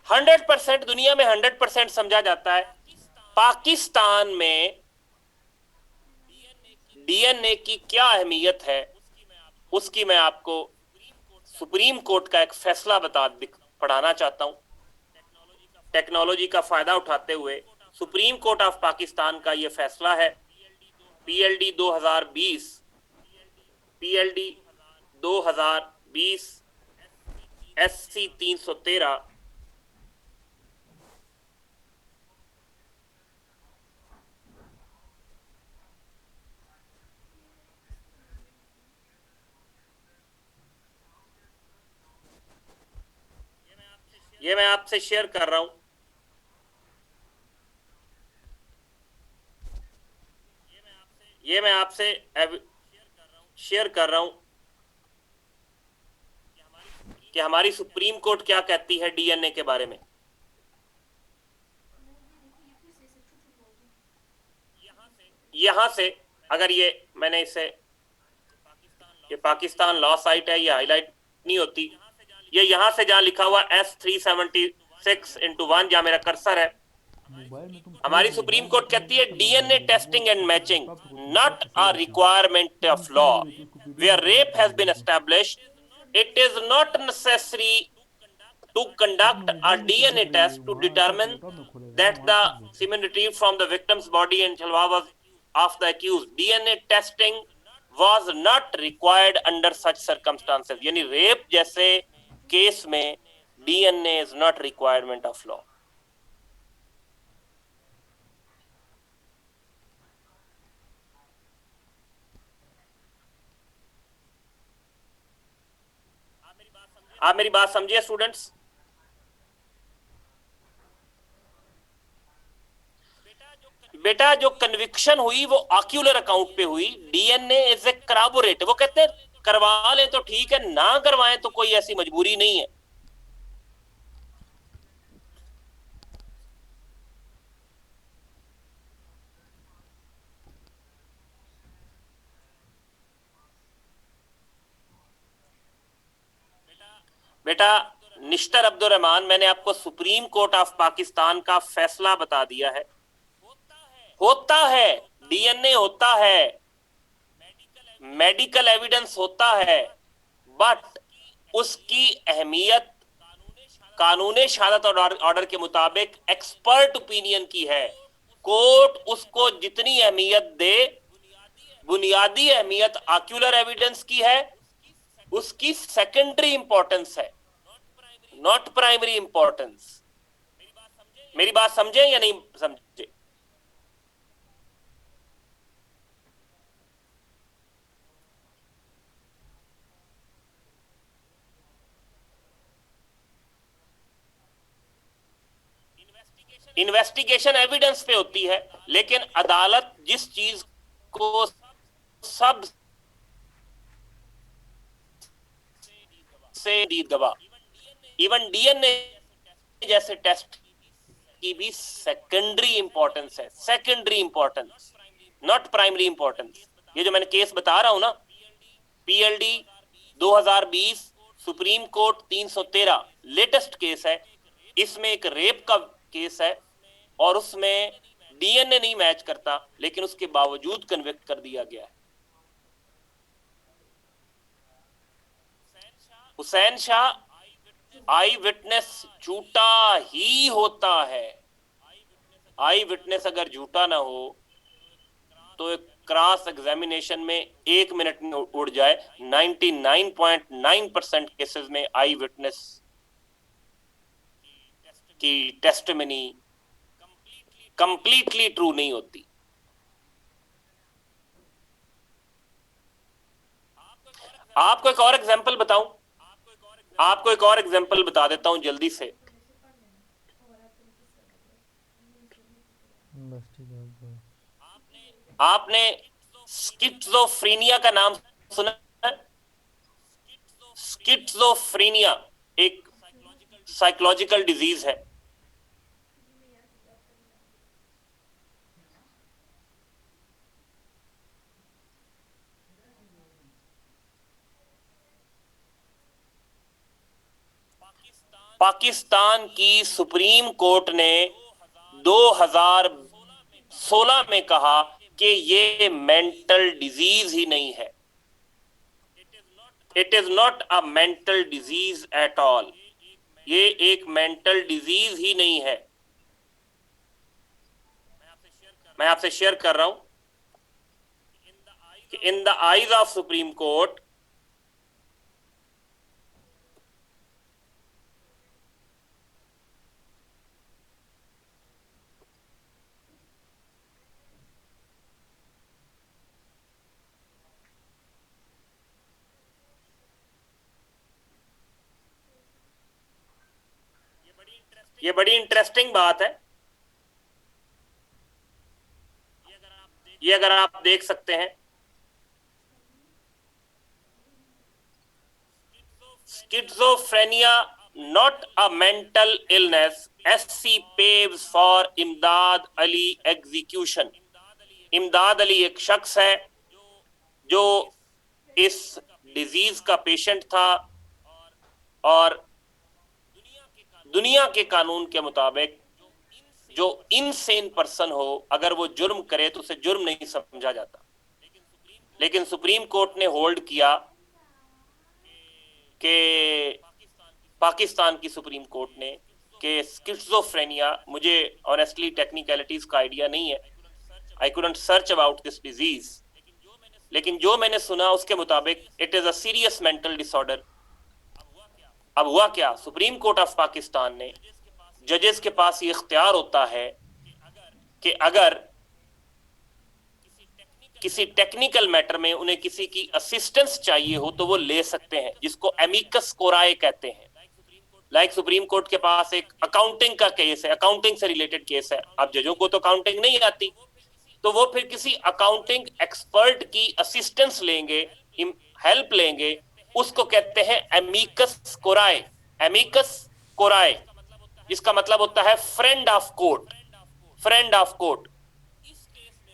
हंड्रेड परसेंट दुनिया में 100% समझा जाता है। पाकिस्तान में डीएनए की क्या अहमियत है उसकी मैं आपको सुप्रीम कोर्ट का एक फैसला पढ़ाना चाहता हूं। टेक्नोलॉजी का फायदा उठाते हुए सुप्रीम कोर्ट ऑफ पाकिस्तान का यह फैसला है, पीएलडी 2020, पीएलडी 2020 SC 313। ये मैं आपसे शेयर कर रहा हूं। ये मैं आपसे शेयर कर रहा हूं कि हमारी सुप्रीम कोर्ट क्या कहती है डीएनए के बारे में। यहां से अगर ये मैंने इसे, ये पाकिस्तान लॉ साइट है, ये हाईलाइट नहीं होती, ये यहां से जहां लिखा हुआ S376/1 जहां मेरा कर्सर है, मोबाइल में तुम खोल हमारी दो, सुप्रीम मोबाइल में कोर्ट अपने कहती है कर लो डीएनए डाउनलोड, वो टेस्टिंग एंड अच्छे से मैचिंग प्राप्त होती है, नॉट सबको सही अ रहती है। रिक्वायरमेंट कुछ ऑफ लॉ मिस्टेक भी रहती है उसको पीडीएफ में वेयर कन्वर्ट रेप कर हैज लो बीन जाके। Established. It is not necessary to अपने conduct a मोबाइल में सब DNA देख लो, test to वहाँ सब determine लैपटॉप में खोलेगा ना, that वहाँ the सब देख लो। semen retrieved from the victim's body and saliva was of the accused. DNA testing was not required under such circumstances. यानी रेप जैसे केस में DNA is not requirement of law. आप मेरी बात समझिए स्टूडेंट्स। बेटा जो कन्विक्शन हुई वो ऑक्यूलर अकाउंट पे हुई, डीएनए इज ए कराबोरेट। वो कहते हैं करवा लें तो ठीक है, ना करवाएं तो कोई ऐसी मजबूरी नहीं है। बेटा निश्तर अब्दुल रहमान, मैंने आपको सुप्रीम कोर्ट ऑफ पाकिस्तान का फैसला बता दिया है। होता है, डीएनए होता है, मेडिकल एविडेंस होता है, बट उसकी अहमियत कानून शहादत और ऑर्डर के मुताबिक एक्सपर्ट ओपिनियन की है। कोर्ट उसको जितनी अहमियत दे, बुनियादी अहमियत ऑक्यूलर एविडेंस की है, उसकी सेकेंडरी इंपॉर्टेंस है, नॉट प्राइमरी इंपॉर्टेंस। मेरी बात समझे या नहीं समझे? इन्वेस्टिगेशन एविडेंस पे होती है, लेकिन अदालत जिस चीज को सब से दी गवाह, इवन डीएनए जैसे टेस्ट की भी सेकेंडरी इंपॉर्टेंस है, secondary importance, not primary importance. ये जो मैंने केस बता रहा हूं ना, PLD 2020 supreme court 313 latest case है। इसमें एक रेप का केस है और उसमें डीएनए नहीं मैच करता, लेकिन उसके बावजूद कन्विक्ट कर दिया गया है। हुसैन शाह आई विटनेस झूठा ही होता है। आई विटनेस अगर झूठा ना हो तो एक क्रॉस एग्जामिनेशन में 1 मिनट में उड़ जाए। 99.9% केसेस में आई विटनेस की टेस्टिमनी कंप्लीटली ट्रू नहीं होती। आपको एक और एग्जांपल बताऊं, आपको एक और एग्जांपल बता देता हूं जल्दी से। बस ठीक है तो। आपने स्किज़ोफ्रेनिया का नाम सुना है? स्किज़ोफ्रेनिया एक साइकोलॉजिकल डिजीज है। पाकिस्तान की सुप्रीम कोर्ट ने 2016 में कहा कि ये मेंटल डिजीज ही नहीं है। It is not a mental disease at all. ये एक मेंटल डिजीज ही नहीं है। मैं आपसे शेयर कर रहा हूं कि in the eyes of supreme court ये बड़ी इंटरेस्टिंग बात है। ये अगर आप देख सकते हैं, schizophrenia not a mental illness, SC paves for इमदाद अली एग्जीक्यूशन। इमदाद अली एक शख्स है जो इस डिजीज का पेशेंट था और दुनिया के कानून के मुताबिक जो इनसेन पर्सन हो अगर वो जुर्म करे तो उसे जुर्म नहीं समझा जाता। लेकिन सुप्रीम कोर्ट ने होल्ड किया कि पाकिस्तान की सुप्रीम कोर्ट ने कि स्किज़ोफ्रेनिया, मुझे ऑनेस्टली टेक्निकलिटीज का आइडिया नहीं है, I couldn't search about this disease, लेकिन जो मैंने सुना उसके मुताबिक it is a serious mental disorder. अब हुआ क्या, सुप्रीम कोर्ट ऑफ पाकिस्तान ने, जजेस के पास ये इख्तियार होता है कि अगर किसी टेक्निकल मैटर में उन्हें किसी की असिस्टेंस चाहिए हो तो वो ले सकते हैं, जिसको एमिकस कोराए कहते हैं। लाइक सुप्रीम कोर्ट के पास एक अकाउंटिंग का केस है, अकाउंटिंग से रिलेटेड केस है। अब जजों को तो अकाउंटिंग नहीं आती, तो वो फिर किसी अकाउंटिंग एक्सपर्ट की असिस्टेंस लेंगे, हेल्प लेंगे, उसको कहते हैं एमिकस कोराए। एमिकस कोराए जिसका मतलब होता है friend of court, friend of court.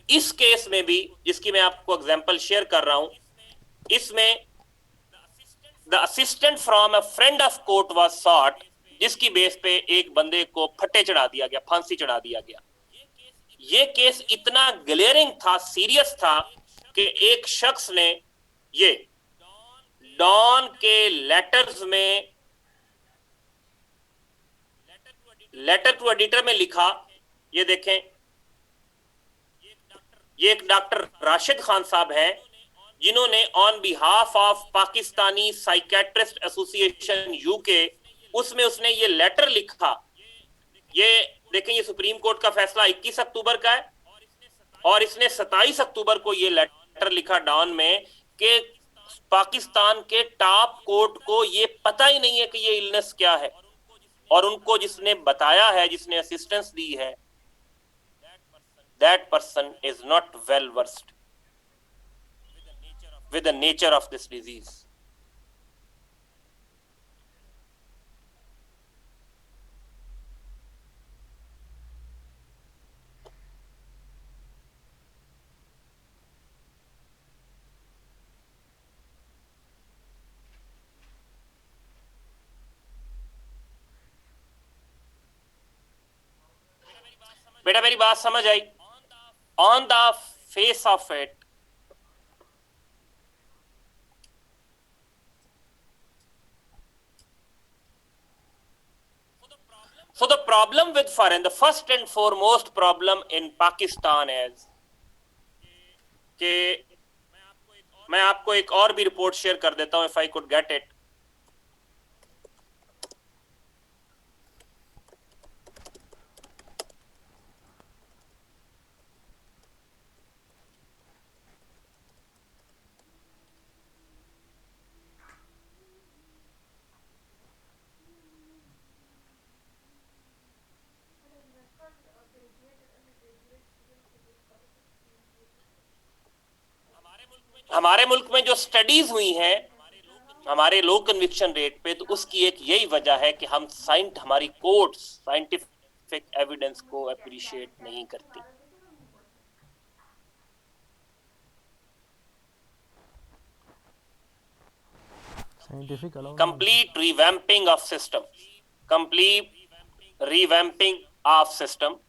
इस केस में भी, जिसकी मैं आपको एग्जांपल शेयर कर रहा हूं, इसमें the assistant from a friend of court was sought, जिसकी बेस पे एक बंदे को फट्टे चढ़ा दिया गया, फांसी चढ़ा दिया गया। ये केस इतना ग्लेयरिंग था, सीरियस था कि एक शख्स ने ये डॉन के लेटर्स में, लेटर टू एडिटर में लिखा। ये देखें, ये एक डॉक्टर राशिद खान साहब हैं जिन्होंने on behalf of Pakistani psychiatrist association UK, उसमें उसने ये लेटर लिखा। ये देखें, ये सुप्रीम कोर्ट का फैसला 21 अक्टूबर का है और इसने 27 अक्टूबर को ये लेटर लिखा डॉन में कि पाकिस्तान के टॉप कोर्ट को ये पता ही नहीं है कि ये इलनेस क्या है, और उनको जिसने बताया है, जिसने असिस्टेंस दी है, that person is not well versed with the nature of this disease. बेटा मेरी बात समझ आई? On the face of it, So the problem with foreign, the first and foremost problem in Pakistan is कि मैं आपको एक और भी रिपोर्ट शेयर कर देता हूं, if I could get it. हमारे मुल्क में जो स्टडीज हुई हैं हमारे लो कन्विक्शन रेट पे, तो उसकी एक यही वजह है कि हमारी कोर्ट्स साइंटिफिक एविडेंस को अप्रिशिएट नहीं करती. Scientific allow complete revamping of system, complete revamping of system.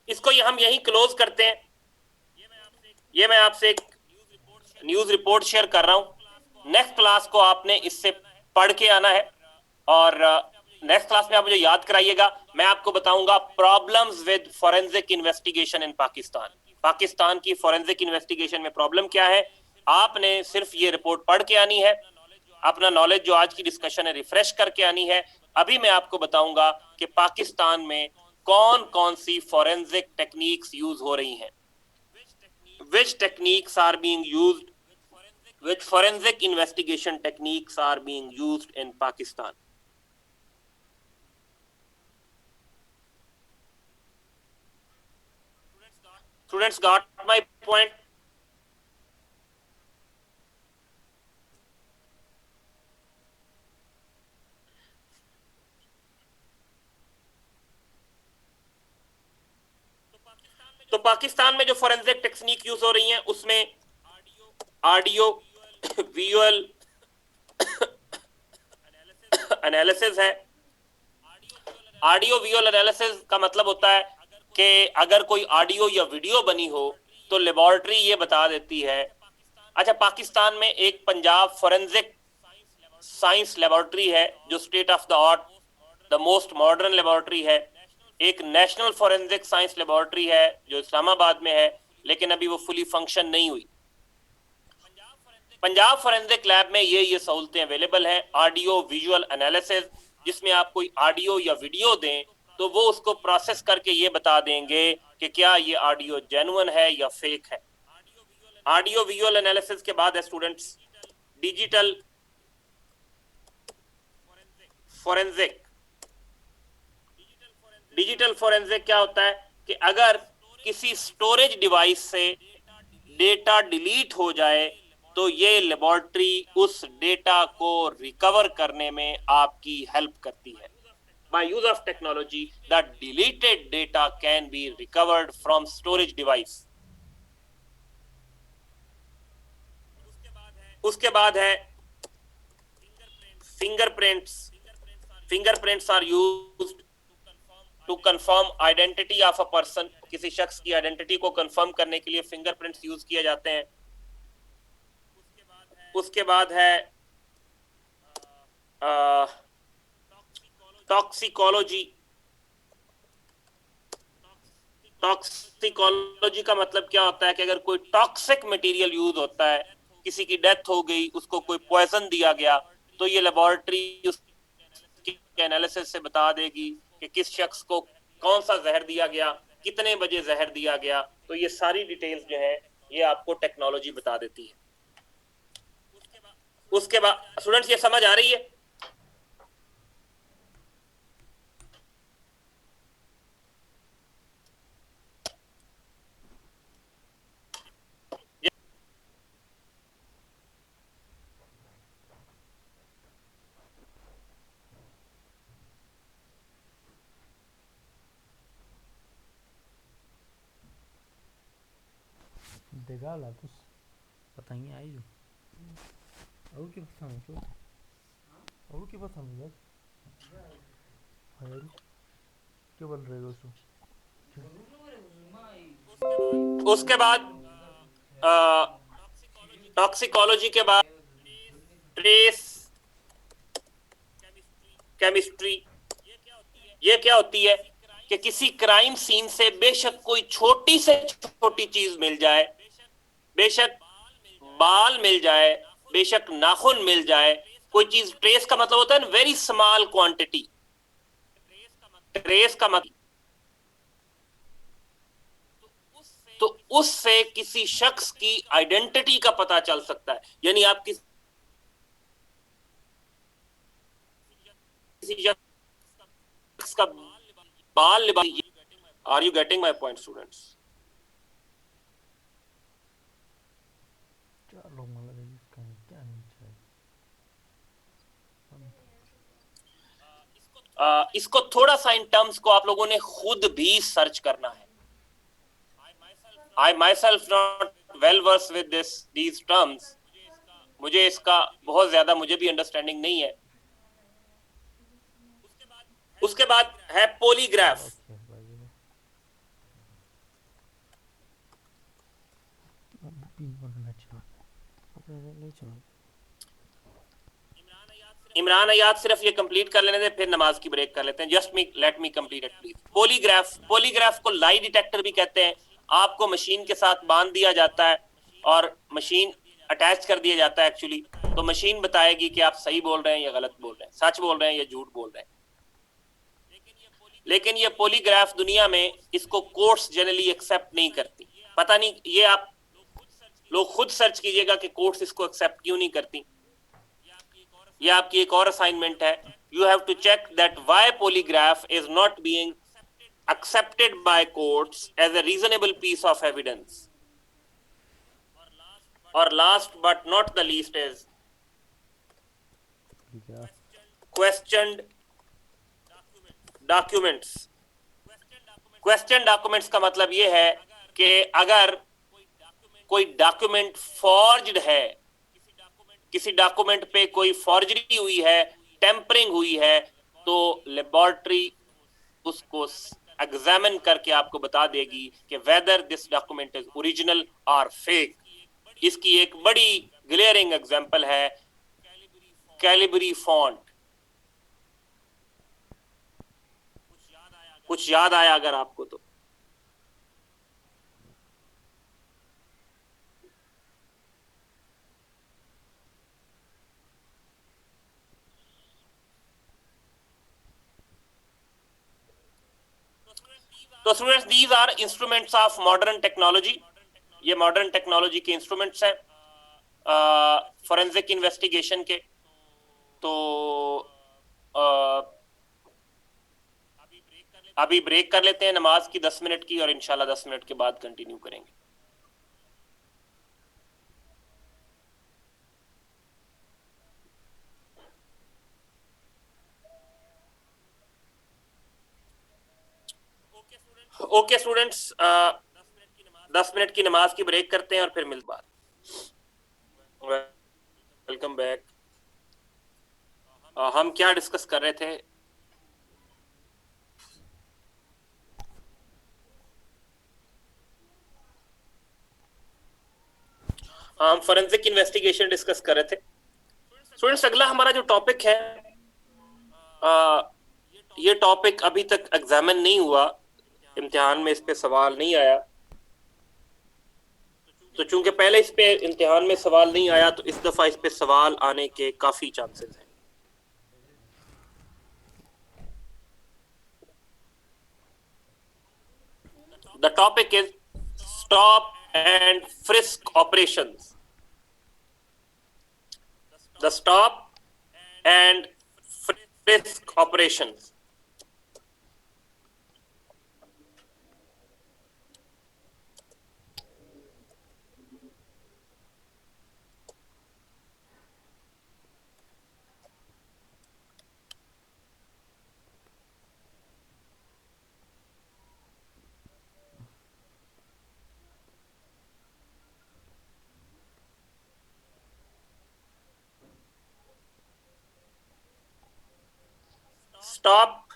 इसको हम यही क्लोज करते हैं. ये मैं आपसे एक न्यूज रिपोर्ट शेयर कर रहा हूं. नेक्स्ट क्लास को आपने इससे पढ़ के आना है और नेक्स्ट क्लास में आप मुझे याद कराइएगा. मैं आपको बताऊंगा problems with forensic investigation in Pakistan. Pakistan की फॉरेंसिक इन्वेस्टिगेशन में प्रॉब्लम क्या है. आपने सिर्फ ये रिपोर्ट पढ़ के आनी है, अपना नॉलेज जो आज की डिस्कशन है रिफ्रेश करके आनी है. अभी मैं आपको बताऊंगा कि पाकिस्तान में कौन कौन सी फॉरेंसिक टेक्निक्स यूज हो रही हैं. Which techniques are being used, which forensic investigation techniques are being used in Pakistan. Students got my point? तो पाकिस्तान में जो फोरेंसिक टेक्निक यूज हो रही हैं उसमें ऑडियो विजुअल एनालिसिस है. ऑडियो विजुअल एनालिसिस का मतलब होता है कि अगर कोई ऑडियो या वीडियो बनी हो तो लेबोरेटरी ये बता देती है. अच्छा, पाकिस्तान में एक पंजाब फोरेंसिक साइंस लेबोरेटरी है जो state of the art, the most modern laboratory है. एक नेशनल फोरेंसिक साइंस लेबोरेटरी है जो इस्लामाबाद में है, लेकिन अभी वो फुली फंक्शन नहीं हुई. पंजाब फोरेंसिक लैब में ये सहूलतें अवेलेबल हैं. ऑडियो विजुअल एनालिसिस, जिसमें आप कोई ऑडियो या वीडियो दें तो वो उसको प्रोसेस करके ये बता देंगे कि क्या ये ऑडियो जेन्युइन है या फेक है. ऑडियो विजुअल एनालिसिस के बाद है students digital forensic. Digital forensic क्या होता है कि अगर किसी स्टोरेज डिवाइस से डेटा डिलीट हो जाए तो ये लेबोरेटरी उस डेटा को रिकवर करने में आपकी हेल्प करती है. By use of technology, the deleted data can be recovered from storage device. उसके बाद है fingerprints. Fingerprints are used to confirm identity of a person. किसी शख्स की आइडेंटिटी को कंफर्म करने के लिए फिंगरप्रिंट्स यूज किए जाते हैं. उसके बाद है टॉक्सिकोलॉजी. टॉक्सिकोलॉजी का मतलब क्या होता है कि अगर कोई टॉक्सिक मटेरियल यूज होता है, किसी की डेथ हो गई, उसको कोई पॉइजन दिया गया, तो ये लेबोरेटरी उसके एनालिसिस से बता देगी कि किस शख्स को कौन सा जहर दिया गया, कितने बजे जहर दिया गया. तो ये सारी डिटेल्स जो है ये आपको टेक्नोलॉजी बता देती है. उसके बाद स्टूडेंट्स ये समझ आ रही है? देखा ला तो बताइए आई जो और क्या पता है क्यों और क्या पता है यार क्या बोल रहे हो उसके बाद टॉक्सिकोलॉजी के बाद ट्रेस केमिस्ट्री। ये क्या होती है कि किसी क्राइम सीन से बेशक कोई छोटी से छोटी चीज मिल जाए, बेशक बाल मिल जाए, बेशक नाखून मिल जाए, कोई चीज, ट्रेस का मतलब होता है वेरी स्मॉल क्वांटिटी। ट्रेस का मतलब तो उससे किसी शख्स की आइडेंटिटी का पता चल सकता है। यानी आप किसी शख्स का बाल लिबा। Are you getting my point students? चलो मला लगेच काय क्या नहीं चाहिए। इसको थोड़ा सा इन टर्म्स को आप लोगों ने खुद भी सर्च करना है। I myself not well versed with these terms. मुझे इसका बहुत ज्यादा मुझे भी अंडरस्टैंडिंग नहीं है। उसके बाद है पोलीग्राफ। ओके भाई भी बोलना चाहिए नहीं चला। इमरान अयाद सिर्फ ये कंप्लीट कर लेने दें, फिर नमाज की ब्रेक कर लेते हैं। Just me let me complete it please. Polygraph, polygraph को लाई डिटेक्टर भी कहते हैं। आपको मशीन के साथ बांध दिया जाता है और मशीन अटैच कर दिया जाता है एक्चुअली। तो मशीन बताएगी कि आप सही बोल रहे हैं या गलत बोल रहे हैं, सच बोल रहे हैं या झूठ बोल रहे हैं। लेकिन ये पोलीग्राफ दुनिया में इसको कोर्ट्स जनरली एक्सेप्ट नहीं करती। पता नहीं, ये आप लोग खुद सर्च कीजिएगा कि कोर्ट्स इसको एक्सेप्ट क्यों नहीं करती। ये आपकी एक और असाइनमेंट है। You have to check that why polygraph is not being accepted by courts as a reasonable piece of evidence. Or last but not the least is questioned documents. Question documents का मतलब ये है कि अगर कोई document forged है, किसी document पे कोई फॉर्जरी हुई है, टेम्परिंग हुई है, तो लेबोरेटरी उसको एग्जामिन करके आपको बता देगी कि whether this document is original और फेक। इसकी एक बड़ी ग्लेयरिंग एग्जांपल है कैलिबरी फॉन्ट। कुछ याद आया अगर आपको तो? तो students, these are instruments of modern technology. ये मॉडर्न टेक्नोलॉजी के इंस्ट्रूमेंट्स हैं फॉरेंसिक इन्वेस्टिगेशन के। तो अभी ब्रेक कर लेते हैं नमाज की 10 मिनट की, और इंशाल्लाह 10 मिनट के बाद कंटिन्यू करेंगे। ओके स्टूडेंट्स, 10 मिनट की नमाज की ब्रेक करते हैं और फिर मिलते बात। Welcome back. हम क्या डिस्कस कर रहे थे? हम फॉरेंसिक इन्वेस्टिगेशन डिस्कस कर रहे थे। स्टूडेंट्स, अगला हमारा जो टॉपिक है, ये टॉपिक अभी तक एग्जामिन नहीं हुआ, इम्तिहान में इस पे सवाल नहीं आया। तो चूंकि पहले इस पे इम्तिहान में सवाल नहीं आया, तो इस दफा इस पे सवाल आने के काफी चांसेस हैं। The topic is stop and frisk operations. The stop and frisk operations. Stop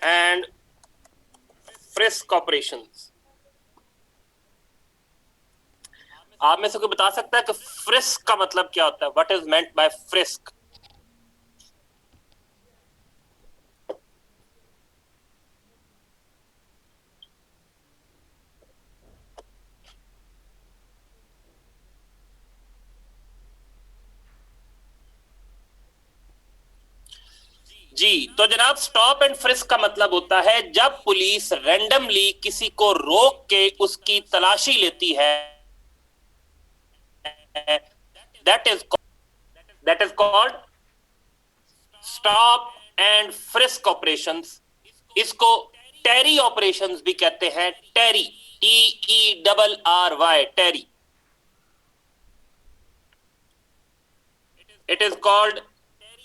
and frisk operations. आप में से कोई बता सकता है कि फ्रिस्क का मतलब क्या होता है? What is meant by frisk? जी, तो जनाब स्टॉप एंड फ्रिस्क का मतलब होता है जब पुलिस रैंडमली किसी को रोक के उसकी तलाशी लेती है। That is that is called stop and frisk operations. इसको टेरी ऑपरेशंस भी कहते हैं। Terry, TERRY, Terry. It is called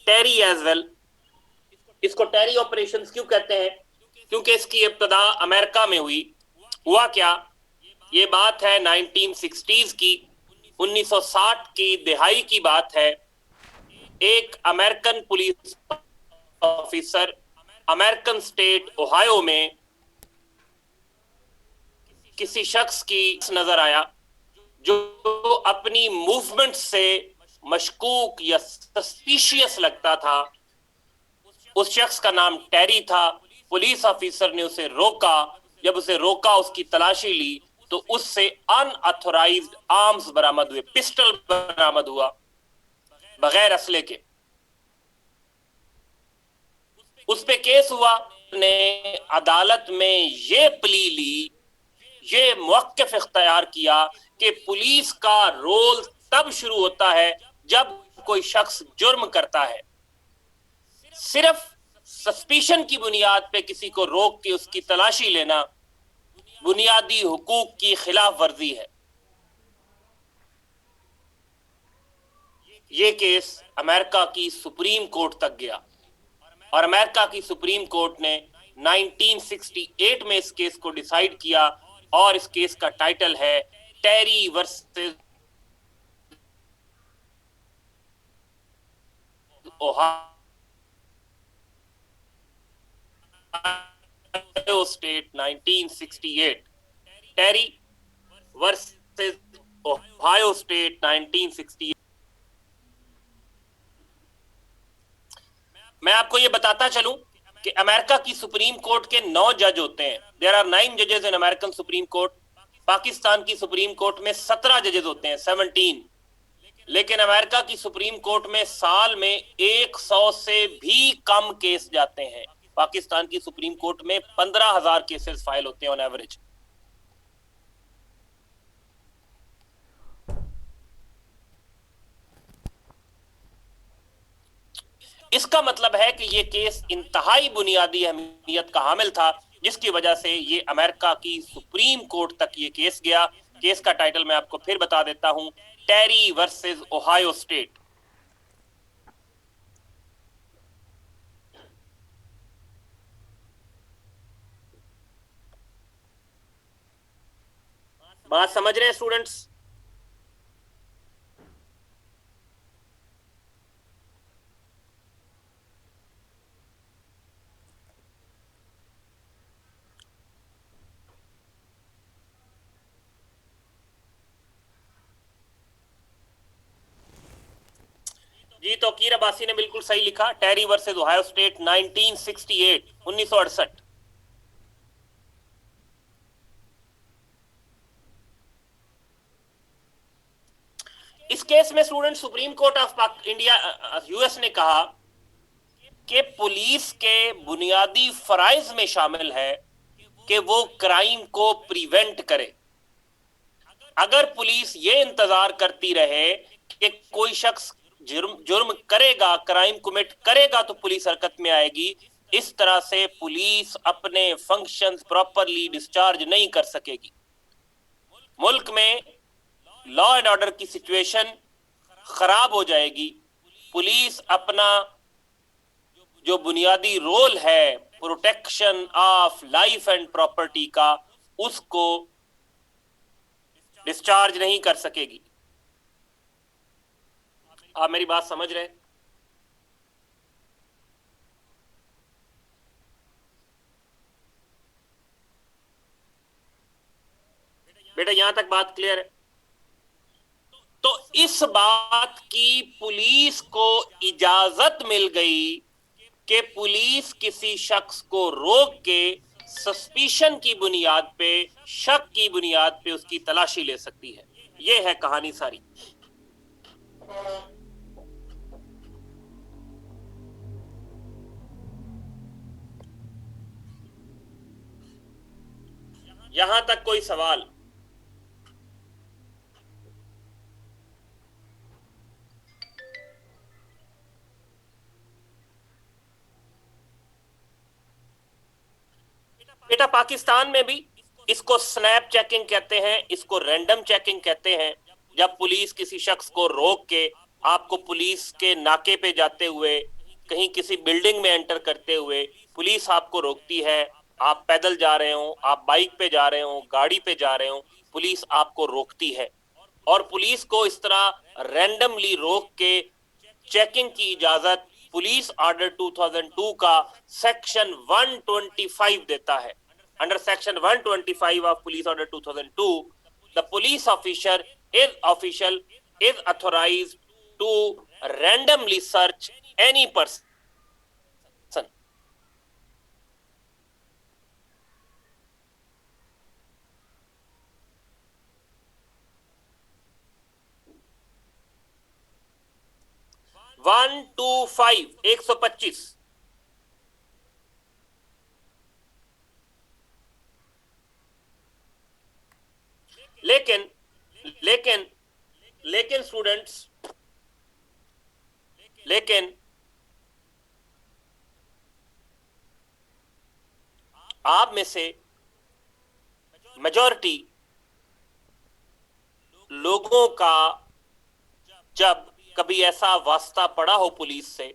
Terry as well. इसको टेरी ऑपरेशंस क्यों कहते हैं? क्योंकि इसकी इब्तदा अमेरिका में हुई। हुआ क्या, ये बात है 1960s की, 1960 की दिहाई की बात है। एक American police officer American state Ohio में किसी शख्स की नजर आया जो अपनी मूवमेंट से मशकूक या सस्पिशियस लगता था। उस शख्स का नाम टेरी था। पुलिस ऑफिसर ने उसे रोका। जब उसे रोका, उसकी तलाशी ली, तो उससे अनऑथोराइज्ड आर्म्स बरामद हुए, पिस्टल बरामद हुआ, बगैर असले के। उस पे केस हुआ। ने अदालत में ये प्ली ली, ये मौक़िफ़ इख्तियार किया कि पुलिस का रोल तब शुरू होता है जब कोई शख्स जुर्म करता है। सिर्फ सस्पिशन की बुनियाद पे किसी को रोक के उसकी तलाशी लेना बुनियादी हुकूक की खिलाफ वर्जी है। ये केस अमेरिका की सुप्रीम कोर्ट तक गया और अमेरिका की सुप्रीम कोर्ट ने 1968 में इस केस को डिसाइड किया और इस केस का टाइटल है टेरी वर्सेस ओहायो स्टेट 1968। टेरी वर्सेस ओहायो स्टेट 1968। मैं आपको ये बताता चलूं कि अमेरिका की सुप्रीम कोर्ट के 9 जज होते हैं। देयर आर 9 जजेस in American supreme court. Pakistan की सुप्रीम कोर्ट में 17 जजेस होते हैं, 17। लेकिन अमेरिका की सुप्रीम कोर्ट में साल में 100 से भी कम केस जाते हैं। पाकिस्तान की सुप्रीम कोर्ट में 15,000 केसेस फाइल होते हैं ऑन एवरेज। इसका मतलब है कि ये केस इंतहाई बुनियादी अहमियत का हामिल था, जिसकी वजह से ये अमेरिका की सुप्रीम कोर्ट तक ये केस गया। केस का टाइटल मैं आपको फिर बता देता हूं, टेरी वर्सेस ओहायो स्टेट। बात समझ रहे हैं स्टूडेंट्स? जी, तो कीर अब्बासी ने बिल्कुल सही लिखा, टेरी वर्सेस ओहायो स्टेट 1968, 1968। इस केस में student supreme court of India US ने कहा कि पुलिस के बुनियादी फराइज में शामिल है कि वो क्राइम को प्रिवेंट करे। अगर पुलिस ये इंतजार करती रहे कि कोई शख्स जुर्म करेगा, क्राइम कमिट करेगा, तो पुलिस हरकत में आएगी, इस तरह से पुलिस अपने फंक्शंस प्रॉपरली डिस्चार्ज नहीं कर सकेगी। मुल्क में लॉ एंड ऑर्डर की सिचुएशन खराब हो जाएगी। पुलिस अपना जो बुनियादी रोल है protection of life and property का, उसको डिस्चार्ज नहीं कर सकेगी। आप मेरी बात समझ रहे हैं? बेटा, यहां तक बात क्लियर है? तो इस बात की पुलिस को इजाजत मिल गई कि पुलिस किसी शख्स को रोक के सस्पिशन की बुनियाद पे, शक की बुनियाद पे उसकी तलाशी ले सकती है। ये है कहानी सारी। यहां तक कोई सवाल? बेटा, पाकिस्तान में भी इसको स्नैप चेकिंग कहते हैं, इसको रैंडम चेकिंग कहते हैं। जब पुलिस किसी शख्स को रोक के, आपको पुलिस के नाके पे जाते हुए, कहीं किसी बिल्डिंग में एंटर करते हुए पुलिस आपको रोकती है, आप पैदल जा रहे हो, आप बाइक पे जा रहे हो, गाड़ी पे जा रहे हो, पुलिस आपको रोकती है। और पुलिस को इस तरह रैंडमली रोक के चेकिंग की इजाजत पुलिस ऑर्डर 2002 का सेक्शन 125 देता है। Under section 125 of police order 2002, the police official is authorised to randomly search any person. 125 लेकिन लेकिन लेकिन स्टूडेंट्स, लेकिन आप में से मेजॉरिटी लोगों का जब कभी ऐसा वास्ता पड़ा हो पुलिस से,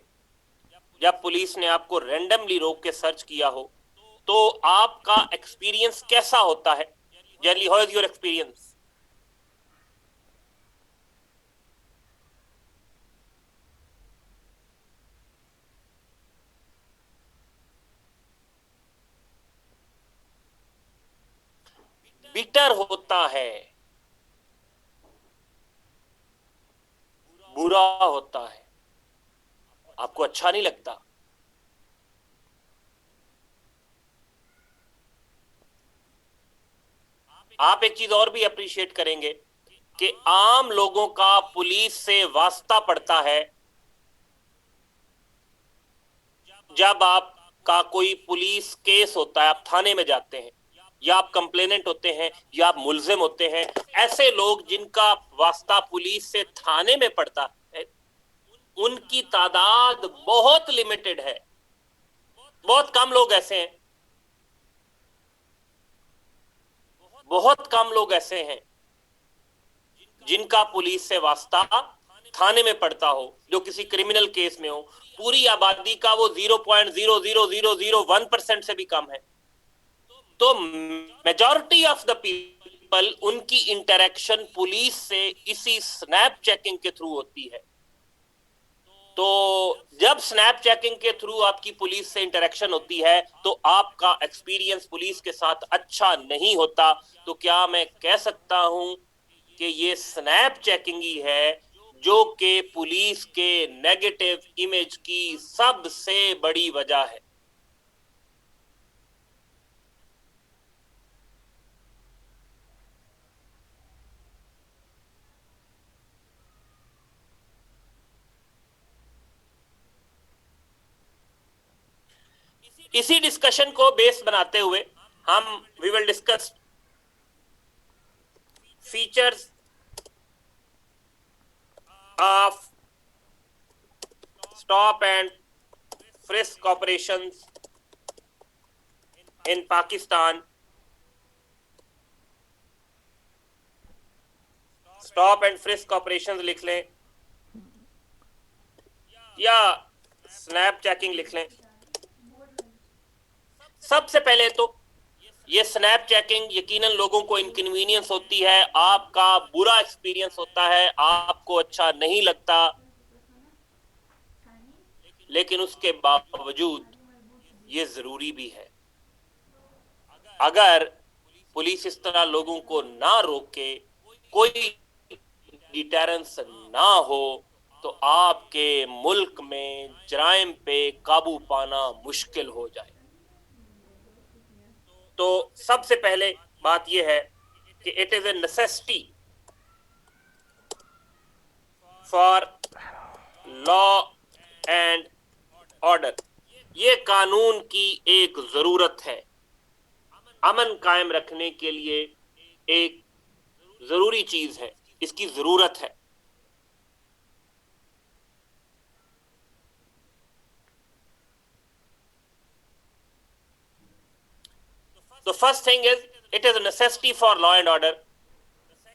जब पुलिस ने आपको रैंडमली रोक के सर्च किया हो, तो आपका एक्सपीरियंस कैसा होता है? Generally how is your experience? Bitter होता है, बुरा होता है, आपको अच्छा नहीं लगता। आप एक चीज और भी अप्रिशिएट करेंगे कि आम लोगों का पुलिस से वास्ता पड़ता है जब आपका कोई पुलिस केस होता है, आप थाने में जाते हैं, या आप कंप्लेनेंट होते हैं, या आप मुलजिम होते हैं। ऐसे लोग जिनका वास्ता पुलिस से थाने में पड़ता है, उनकी तादाद बहुत लिमिटेड है। बहुत कम लोग ऐसे हैं, बहुत कम लोग ऐसे हैं जिनका पुलिस से वास्ता थाने में पड़ता हो, जो किसी क्रिमिनल केस में हो। पूरी आबादी का वो 0.00001% से भी कम है। तो मेजॉरिटी ऑफ द पीपल, उनकी इंटरेक्शन पुलिस से इसी स्नैप चेकिंग के थ्रू होती है। तो जब स्नैप चेकिंग के थ्रू आपकी पुलिस से इंटरेक्शन होती है, तो आपका एक्सपीरियंस पुलिस के साथ अच्छा नहीं होता। तो क्या मैं कह सकता हूं कि ये स्नैप चेकिंग ही है जो कि पुलिस के नेगेटिव इमेज की सबसे बड़ी वजह है? इसी डिस्कशन को बेस बनाते हुए हम we will discuss features of stop and frisk operations in Pakistan. Stop and frisk operations लिख लें या स्नैप चेकिंग लिख लें। सबसे पहले तो ये स्नैप चेकिंग यकीनन लोगों को इनकन्वीनियंस होती है, आपका बुरा एक्सपीरियंस होता है, आपको अच्छा नहीं लगता, लेकिन उसके बावजूद ये जरूरी भी है। अगर पुलिस इस तरह लोगों को ना रोके, कोई डिटेरेंस ना हो तो आपके मुल्क में जराइम पे काबू पाना मुश्किल हो जाए। तो सबसे पहले बात यह है कि it is a necessity for law and order, ये कानून की एक जरूरत है, अमन कायम रखने के लिए एक जरूरी चीज है, इसकी जरूरत है। The first thing is it is a necessity for law and order.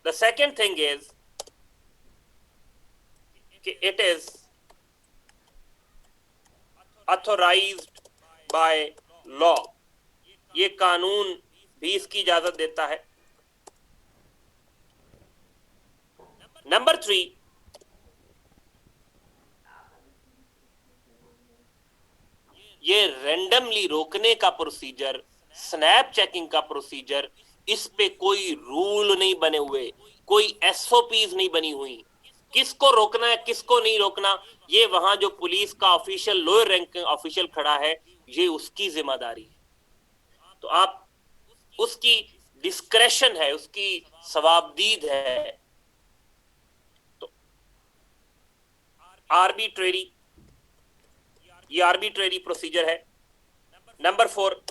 The second thing is it is authorized by law. ये कानून भी इसकी इजाजत देता है। नंबर 3, ये रैंडमली रोकने का प्रोसीजर, स्नैप चेकिंग का प्रोसीजर, इस पे कोई रूल नहीं बने हुए, कोई एसओपीज नहीं बनी हुई। किसको रोकना है किसको नहीं रोकना, ये वहां जो पुलिस का ऑफिशियल लोअर रैंक ऑफिशियल खड़ा है, ये उसकी जिम्मेदारी है। तो आप उसकी डिस्क्रेशन है, उसकी सवाबदीद है। तो आर्बिट्रेरी, ये आर्बिट्रेरी प्रोसीजर है। Number 4,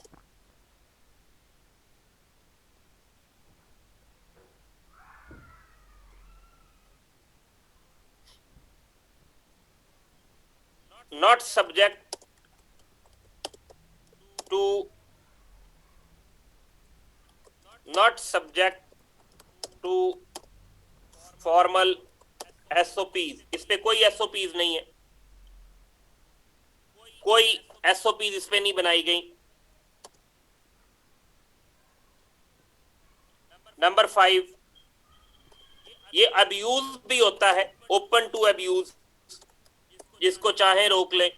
not subject to not subject to formal SOPs, इस पे कोई एसओपीज नहीं है, कोई एसओपीज इस पे नहीं बनाई गई। नंबर 5, ये अब्यूज भी होता है, ओपन टू अब्यूज, जिसको चाहे रोक ले।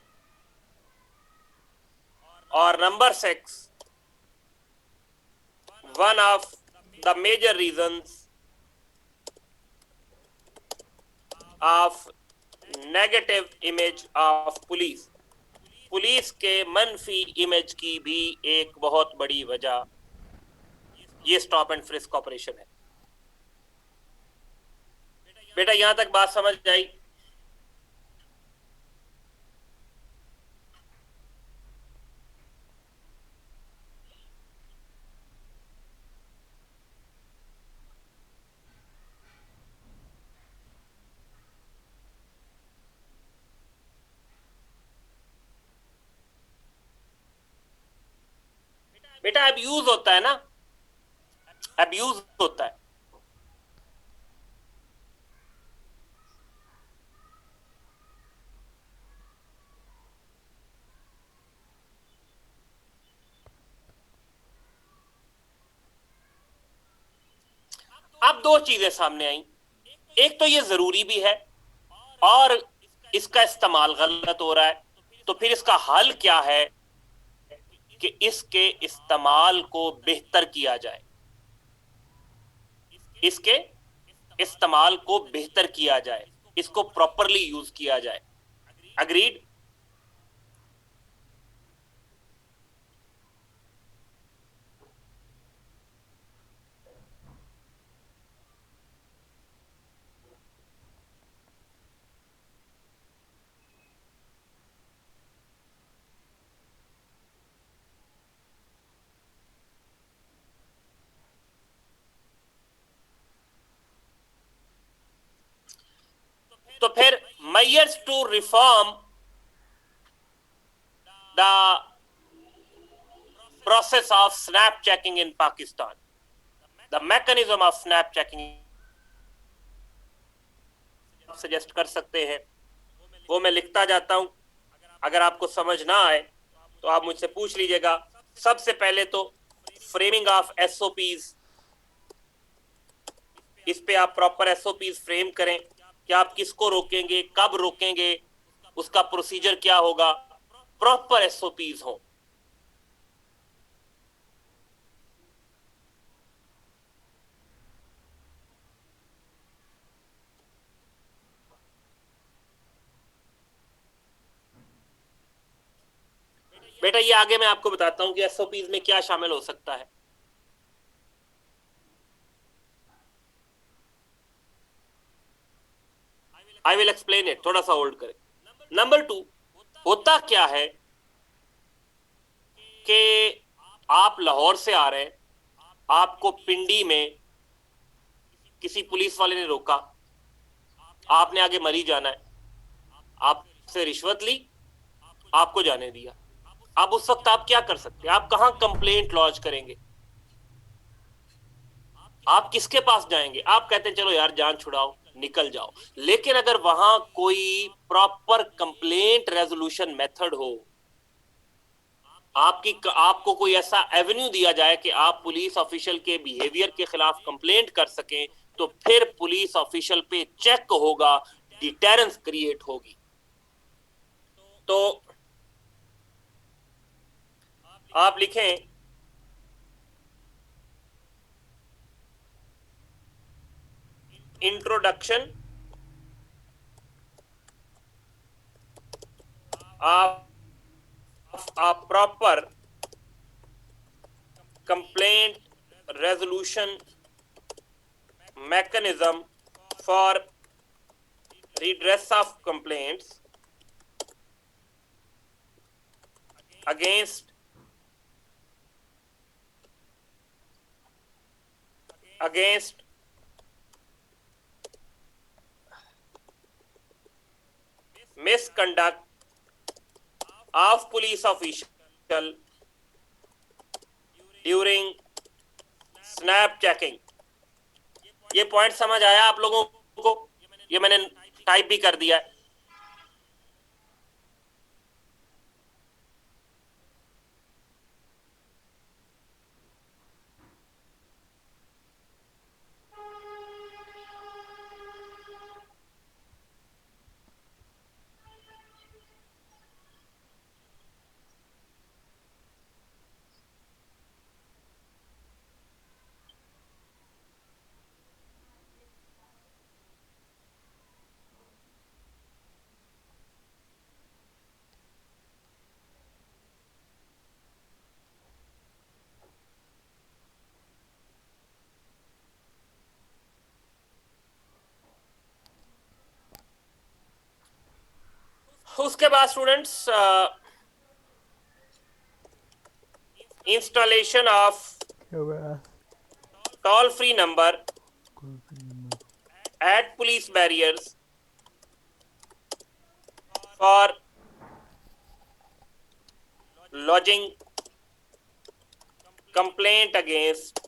और number 6, one of the major reasons of negative image of police, police के मनफी इमेज की भी एक बहुत बड़ी वजह ये स्टॉप एंड फ्रिस्क ऑपरेशन है। बेटा यहां तक बात समझ आई? बेटा अब्यूज होता है ना, अब्यूज होता है। अब दो चीजें सामने आई, एक तो ये जरूरी भी है और इसका इस्तेमाल गलत हो रहा है। तो फिर इसका हल क्या है कि इसके इस्तेमाल को बेहतर किया जाए, इसके इस्तेमाल को बेहतर किया जाए, इसको प्रॉपरली यूज किया जाए। अग्रीड? तो फिर measures to reform the process of snap checking in Pakistan, the mechanism of snap checking suggest कर सकते हैं, वो मैं लिखता जाता हूं। अगर आपको समझ ना आए तो आप मुझसे पूछ लीजिएगा। सबसे पहले तो फ्रेमिंग ऑफ एसओपीज, इस पे आप प्रॉपर एसओपीज फ्रेम करें कि आप किसको रोकेंगे, कब रोकेंगे, उसका प्रोसीजर क्या होगा, प्रॉपर एसओपीज हो। बेटा ये आगे मैं आपको बताता हूं कि एसओपीज में क्या शामिल हो सकता है। आई विल एक्सप्लेन इट, थोड़ा सा होल्ड करें। नंबर 2, होता क्या है कि आप लाहौर से आ रहे हैं, आपको पिंडी में किसी पुलिस वाले ने रोका, आपने आगे मरी जाना है, आपसे रिश्वत ली, आपको जाने दिया। अब उस वक्त आप क्या कर सकते हैं? आप कहां कंप्लेंट लॉन्च करेंगे? आप किसके पास जाएंगे? आप कहते हैं चलो यार जान छुड़ाओ, निकल जाओ। लेकिन अगर वहां कोई प्रॉपर कंप्लेंट रेजोल्यूशन मेथड हो, आपको कोई ऐसा एवेन्यू दिया जाए कि आप पुलिस ऑफिशियल के बिहेवियर के खिलाफ कंप्लेंट कर सकें, तो फिर पुलिस ऑफिशियल पे चेक होगा, डिटेरेंस क्रिएट होगी। तो आप लिखें introduction of a proper complaint resolution mechanism for redress of complaints against against misconduct of police official during snap checking। ये पॉइंट समझ आया आप लोगों को? ये मैंने टाइप भी कर दिया है। उसके बाद students, installation of toll free number at police barriers for lodging complaint against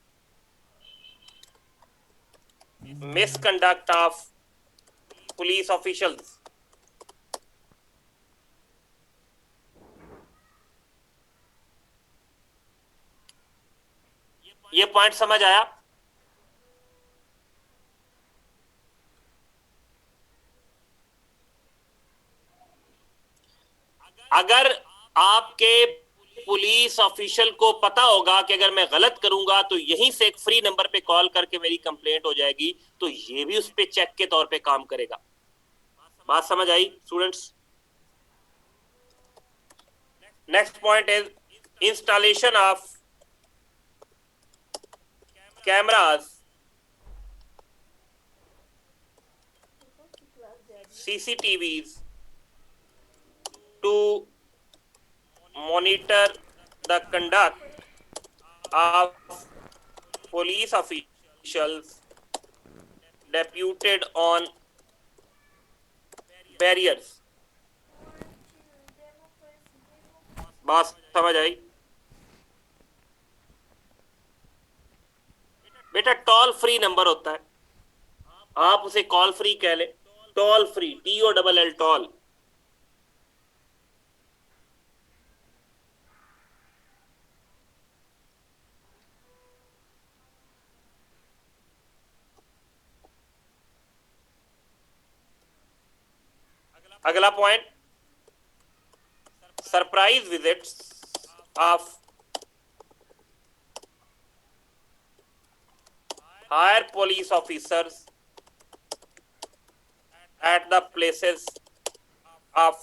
misconduct of police officials। ये पॉइंट समझ आया? अगर आपके पुलिस ऑफिशियल को पता होगा कि अगर मैं गलत करूंगा तो यहीं से एक फ्री नंबर पे कॉल करके मेरी कंप्लेंट हो जाएगी, तो ये भी उस पे चेक के तौर पे काम करेगा। बात समझ आई students? Next point is installation of cameras, CCTVs to monitor the conduct of police officials deputed on barriers। बात समझ आई? बेटा टोल फ्री नंबर होता है, आप उसे कॉल फ्री कह ले, टोल फ्री, TOLL टोल। अगला point, surprise visits of higher police officers at the places of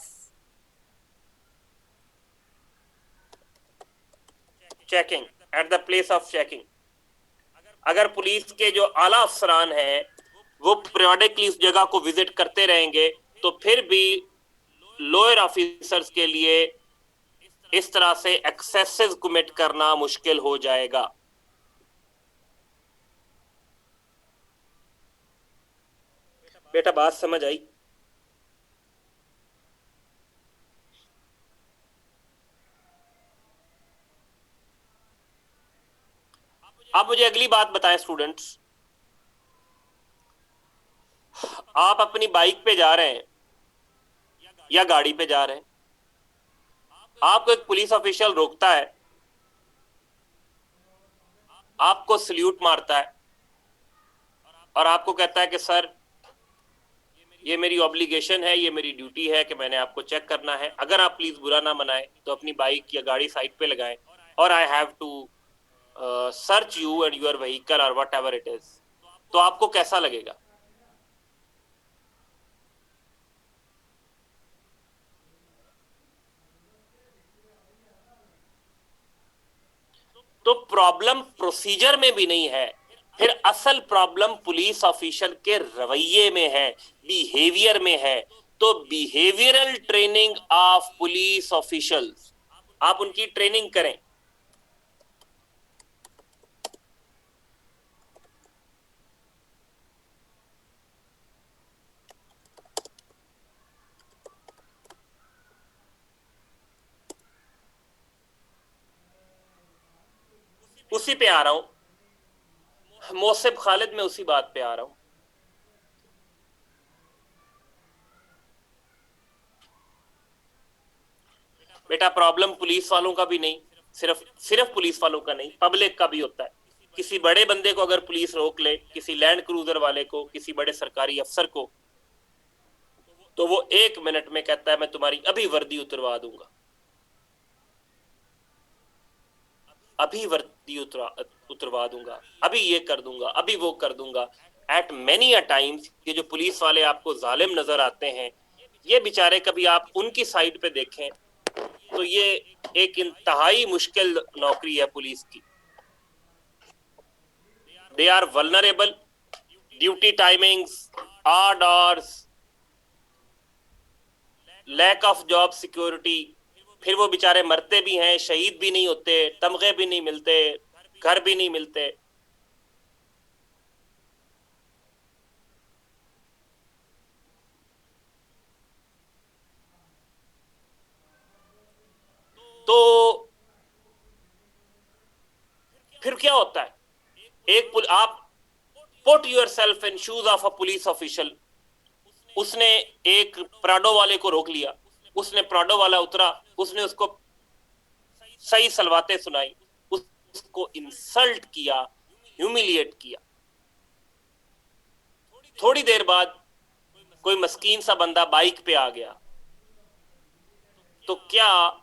checking, at the place of checking. अगर पुलिस के जो आला अफसरान हैं वो पीरियोडिकली उस जगह को विजिट करते रहेंगे तो फिर भी लोअर ऑफिसर्स के लिए इस तरह से एक्सेसेस कमिट करना मुश्किल हो जाएगा। बेटा बात समझ आई? आप मुझे अगली बात बताएं स्टूडेंट्स। आप अपनी बाइक पे जा रहे हैं या गाड़ी पे जा रहे हैं, आपको एक पुलिस ऑफिशियल रोकता है, आपको सल्यूट मारता है और आपको कहता है कि सर ये मेरी ऑब्लिगेशन है, ये मेरी ड्यूटी है कि मैंने आपको चेक करना है, अगर आप प्लीज बुरा ना मनाएं तो अपनी बाइक या गाड़ी साइड पे लगाएं और I have to search you and your vehicle और वट एवर इट इज, तो आपको कैसा लगेगा? तो प्रॉब्लम प्रोसीजर में भी नहीं है, फिर असल प्रॉब्लम पुलिस ऑफिसर के रवैये में है, बिहेवियर में है। तो behavioural training of police officials, आप उनकी ट्रेनिंग करें। उसी पे आ रहा हूं मोसिब खालिद, में उसी बात पे आ रहा हूं। बेटा प्रॉब्लम पुलिस वालों का भी नहीं, सिर्फ सिर्फ पुलिस वालों का नहीं, पब्लिक का भी होता है। किसी बड़े बंदे को अगर पुलिस रोक ले, किसी लैंड क्रूजर वाले को, किसी बड़े सरकारी अफसर को, तो वो 1 मिनट में कहता है मैं तुम्हारी अभी वर्दी उतरवा दूंगा, अभी वर्दी उतरवा दूंगा, अभी ये कर दूंगा, अभी वो कर दूंगा। एट मेनी अ टाइम्स ये जो पुलिस वाले आपको जालिम नजर आते हैं, ये बेचारे कभी आप उनकी साइड पे देखें तो ये एक इंतहाई मुश्किल नौकरी है पुलिस की। They are vulnerable, duty timings, odd hours, lack of job security, फिर वो बेचारे मरते भी हैं, शहीद भी नहीं होते, तमगे भी नहीं मिलते, घर भी नहीं मिलते। तो फिर क्या होता है? आप put your self in shoes of a police official. उसने एक प्राडो वाले को रोक लिया, उसने प्राडो वाला उतरा, उसने उसको सही सलवातें सुनाई, उसको इंसल्ट किया, ह्यूमिलिएट किया। थोड़ी देर बाद कोई मस्कीन सा बंदा बाइक पे आ गया, तो क्या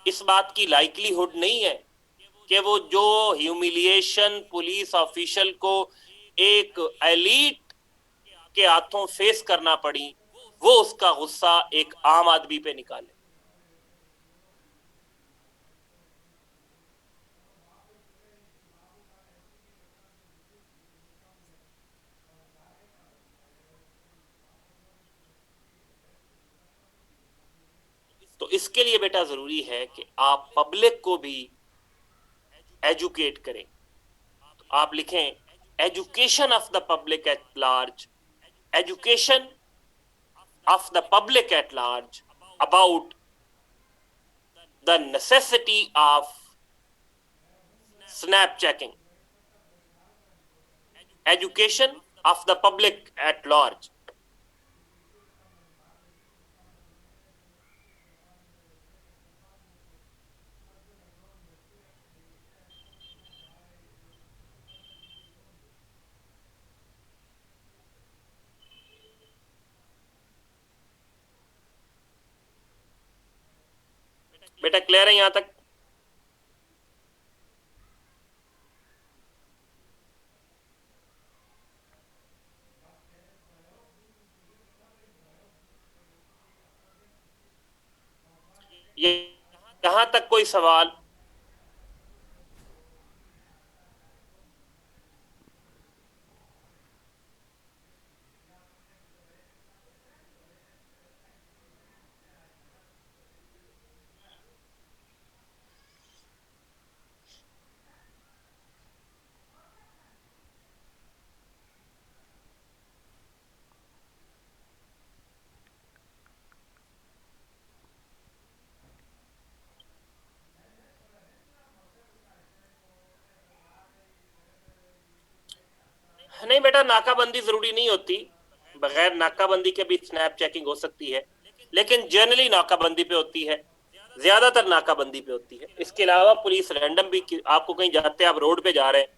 इस बात की लाइकलीहुड नहीं है कि वो जो ह्यूमिलिएशन पुलिस ऑफिशियल को एक एलीट के हाथों फेस करना पड़ी, वो उसका गुस्सा एक आम आदमी पे निकाले? तो इसके लिए बेटा जरूरी है कि आप पब्लिक को भी एजुकेट करें। तो आप लिखें education of the public at large, education of the public at large about the necessity of snap checking, education of the public at large. बेटा क्लियर है यहां तक? ये यहां तक कोई सवाल? नहीं बेटा, नाकाबंदी जरूरी नहीं होती, बगैर नाकाबंदी के भी स्नैप चेकिंग हो सकती है, लेकिन जनरली नाकाबंदी पे होती है, ज्यादातर नाकाबंदी पे होती है। इसके अलावा पुलिस रैंडम भी, आपको कहीं जाते हैं, आप रोड पे जा रहे हैं,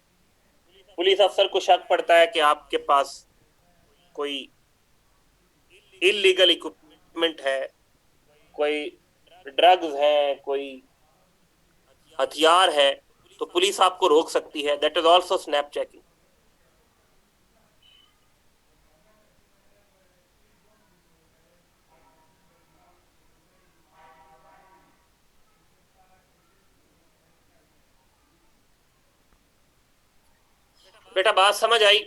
पुलिस अफसर को शक पड़ता है कि आपके पास कोई इलीगल इक्विपमेंट है, कोई ड्रग्स है, कोई हथियार है, तो पुलिस आपको रोक सकती है। That is also snap checking. बेटा बात समझ आई?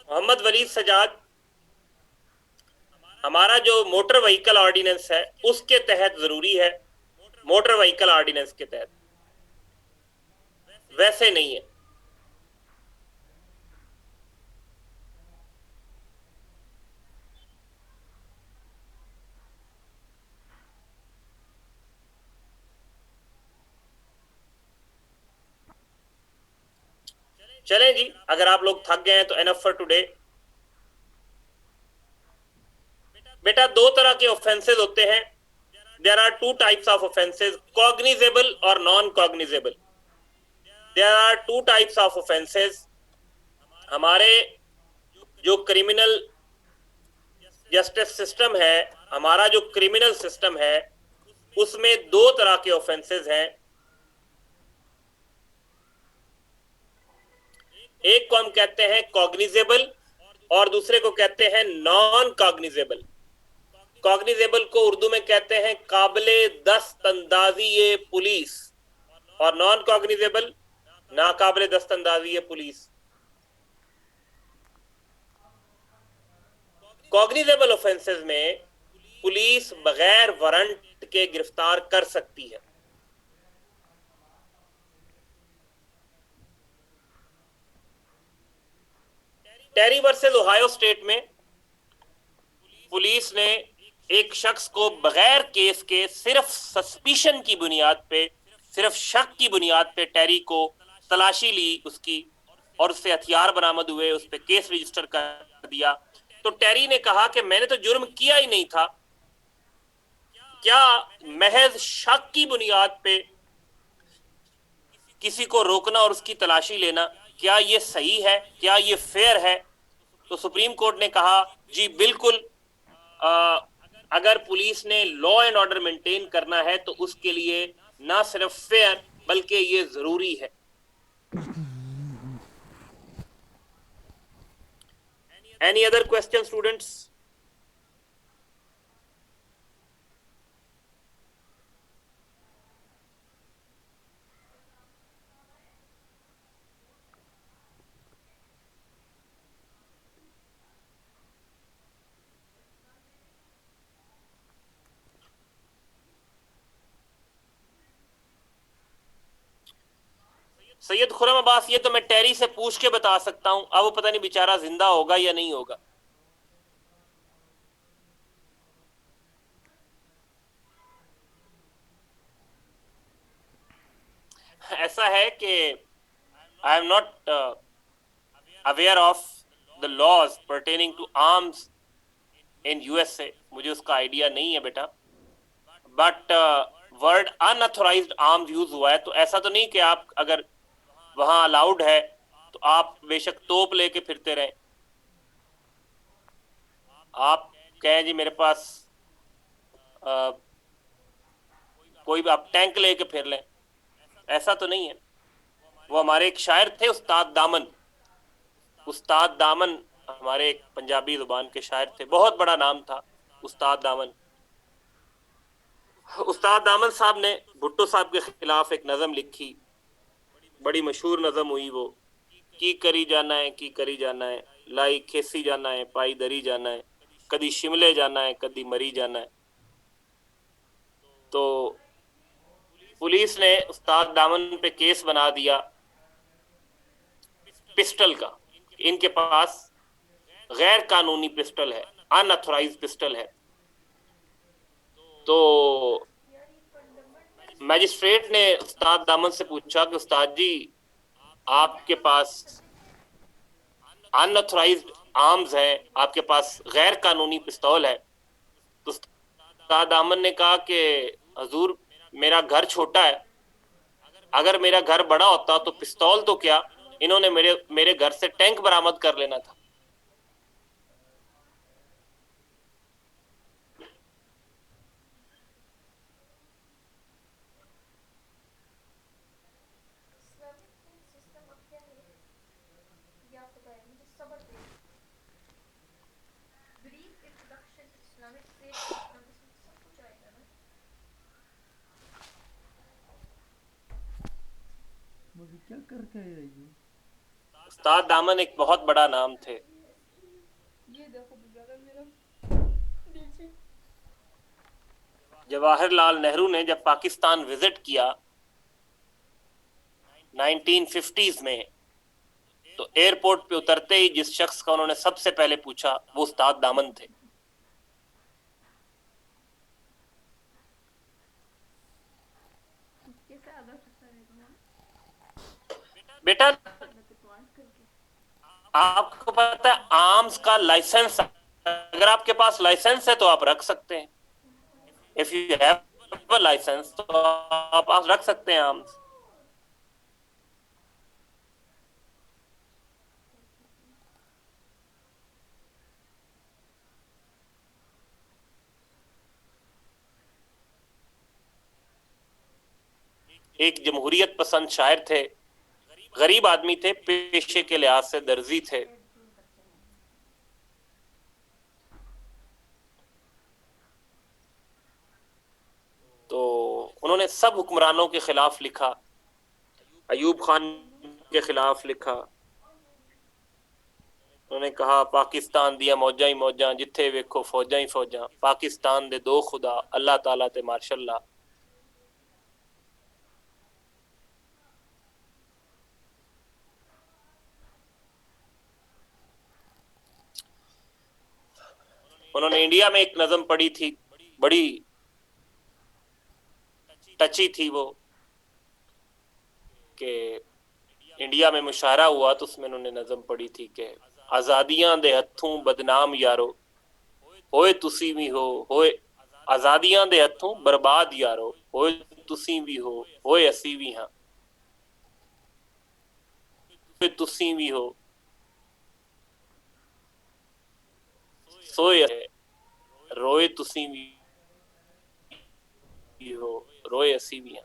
मोहम्मद वलीद सजाद, हमारा जो मोटर व्हीकल ऑर्डिनेंस है उसके तहत जरूरी है, मोटर व्हीकल ऑर्डिनेंस के तहत, वैसे नहीं है। चलें जी, अगर आप लोग थक गए हैं तो एनफ फॉर टुडे। बेटा दो तरह के ऑफेंसेस होते हैं। There are two types of offences, cognizable और non cognizable. There are two types of offences. हमारे जो क्रिमिनल जस्टिस सिस्टम है, हमारा जो क्रिमिनल सिस्टम है, उसमें दो तरह के ऑफेंसेस हैं। एक को हम कहते हैं कॉग्निजेबल और दूसरे को कहते हैं नॉन कॉग्निजेबल। कॉग्निजेबल को उर्दू में कहते हैं काबिले दस्तंदाजी पुलिस, और नॉन कॉग्निजेबल नाकाबिले दस्तंदाजी पुलिस। कॉग्निजेबल ऑफेंसेस में पुलिस बगैर वारंट के गिरफ्तार कर सकती है। टेरी वर्सेस ओहायो स्टेट में पुलिस ने एक शख्स को बगैर केस के, सिर्फ सस्पिशन की बुनियाद पे, सिर्फ शक की बुनियाद पे टेरी को तलाशी ली उसकी, और उससे हथियार बरामद हुए, उस पर केस रजिस्टर कर दिया। तो टेरी ने कहा कि मैंने तो जुर्म किया ही नहीं था। क्या महज शक की बुनियाद पे किसी को रोकना और उसकी तलाशी लेना, क्या ये सही है, क्या ये फेयर है? तो सुप्रीम कोर्ट ने कहा जी बिल्कुल, अगर पुलिस ने लॉ एंड ऑर्डर मेंटेन करना है तो उसके लिए ना सिर्फ फेयर बल्कि ये जरूरी है। Any other question students? Syed Khurram Abbas, ये तो मैं टेरी से पूछ के बता सकता हूं, अब वो पता नहीं बेचारा जिंदा होगा या नहीं होगा। ऐसा है कि I am not aware of the laws pertaining to arms in USA, मुझे उसका आइडिया नहीं है बेटा। But word unauthorised arms use हुआ है, तो ऐसा तो नहीं कि आप अगर वहां अलाउड है तो आप बेशक तोप लेके फिरते रहें, आप कहें जी मेरे पास आ, कोई भी आप टैंक लेके फिर लें, ऐसा तो नहीं है। वो हमारे एक शायर थे, उस्ताद दामन। उस्ताद दामन हमारे एक पंजाबी जुबान के शायर थे, बहुत बड़ा नाम था उस्ताद दामन। उस्ताद दामन साहब ने भुट्टो साहब के खिलाफ एक नज़म लिखी, बड़ी मशहूर नज़म हुई वो। की करी जाना है, की करी जाना है, लाई खेसी जाना है, पाई दरी जाना है, कदी शिमले जाना है, कदी मरी जाना है। तो पुलिस ने उस्ताद दामन पे केस बना दिया पिस्टल का। इनके पास गैर कानूनी पिस्टल है, अनऑथोराइज पिस्टल है। तो मैजिस्ट्रेट ने उस्ताद दामन से पूछा कि उस्ताद जी, आपके पास अनऑथोराइज्ड आर्म्स है, आपके पास गैर कानूनी पिस्तौल है। तो उस्ताद दामन ने कहा कि हजूर, मेरा घर छोटा है, अगर मेरा घर बड़ा होता तो पिस्तौल तो क्या, इन्होंने मेरे मेरे घर से टैंक बरामद कर लेना था। इस्लामिक हेल्थ सिस्टम अब क्या है, ये आप बताएं मुझे, सबर पे। Brief introduction Islamic health system, इसमें सब कुछ आएगा ना। मुझे क्या करके है ये? उस्ताद दामन एक बहुत बड़ा नाम थे। ये देखो बुजुर्ग मेरा नीचे। जवाहरलाल नेहरू ने जब पाकिस्तान विजिट किया 1950s में, तो एयरपोर्ट पे उतरते ही जिस शख्स का उन्होंने सबसे पहले पूछा वो उस्ताद दामन थे। कैसे आधा सकता है तुम्हारा बेटा, मैं तो पास करके। आपको पता है आर्म्स का लाइसेंस, अगर आपके पास लाइसेंस है तो आप रख सकते हैं। If you have a licence तो आप रख सकते हैं आर्म्स। एक जमहूरियत पसंद शायर थे, गरीब आदमी थे, पेशे के लिहाज से दर्जी थे। तो उन्होंने सब हुक्मरानों के खिलाफ लिखा, अयूब खान के खिलाफ लिखा। उन्होंने कहा पाकिस्तान दिया मौजा ही मौजा, जिथे वेखो फौजा ही फौजा, पाकिस्तान दे दो खुदा, अल्लाह ताला ते मार्शल्लाह। उन्होंने इंडिया में एक नज़म पढ़ी थी, बड़ी टची थी वो, कि इंडिया में मुशाहरा हुआ तो उसमें उन्होंने नज़म पढ़ी थी कि आज़ादियां दे हथों बदनाम यारो, होए तुसी भी हो, होए आज़ादियां दे हथों बर्बाद यारो, होए तुसी भी हो, होए असी भी हाँ, होए तुसी भी हो, सोए रोए तुसी भी हो, रोए असी भी हाँ।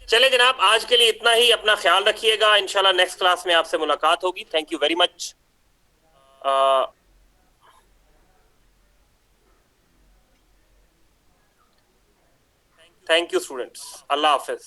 चले जनाब, आज के लिए इतना ही। अपना ख्याल रखिएगा, इंशाल्लाह नेक्स्ट क्लास में आपसे मुलाकात होगी। Thank you very much. Thank you students, Allah Hafiz.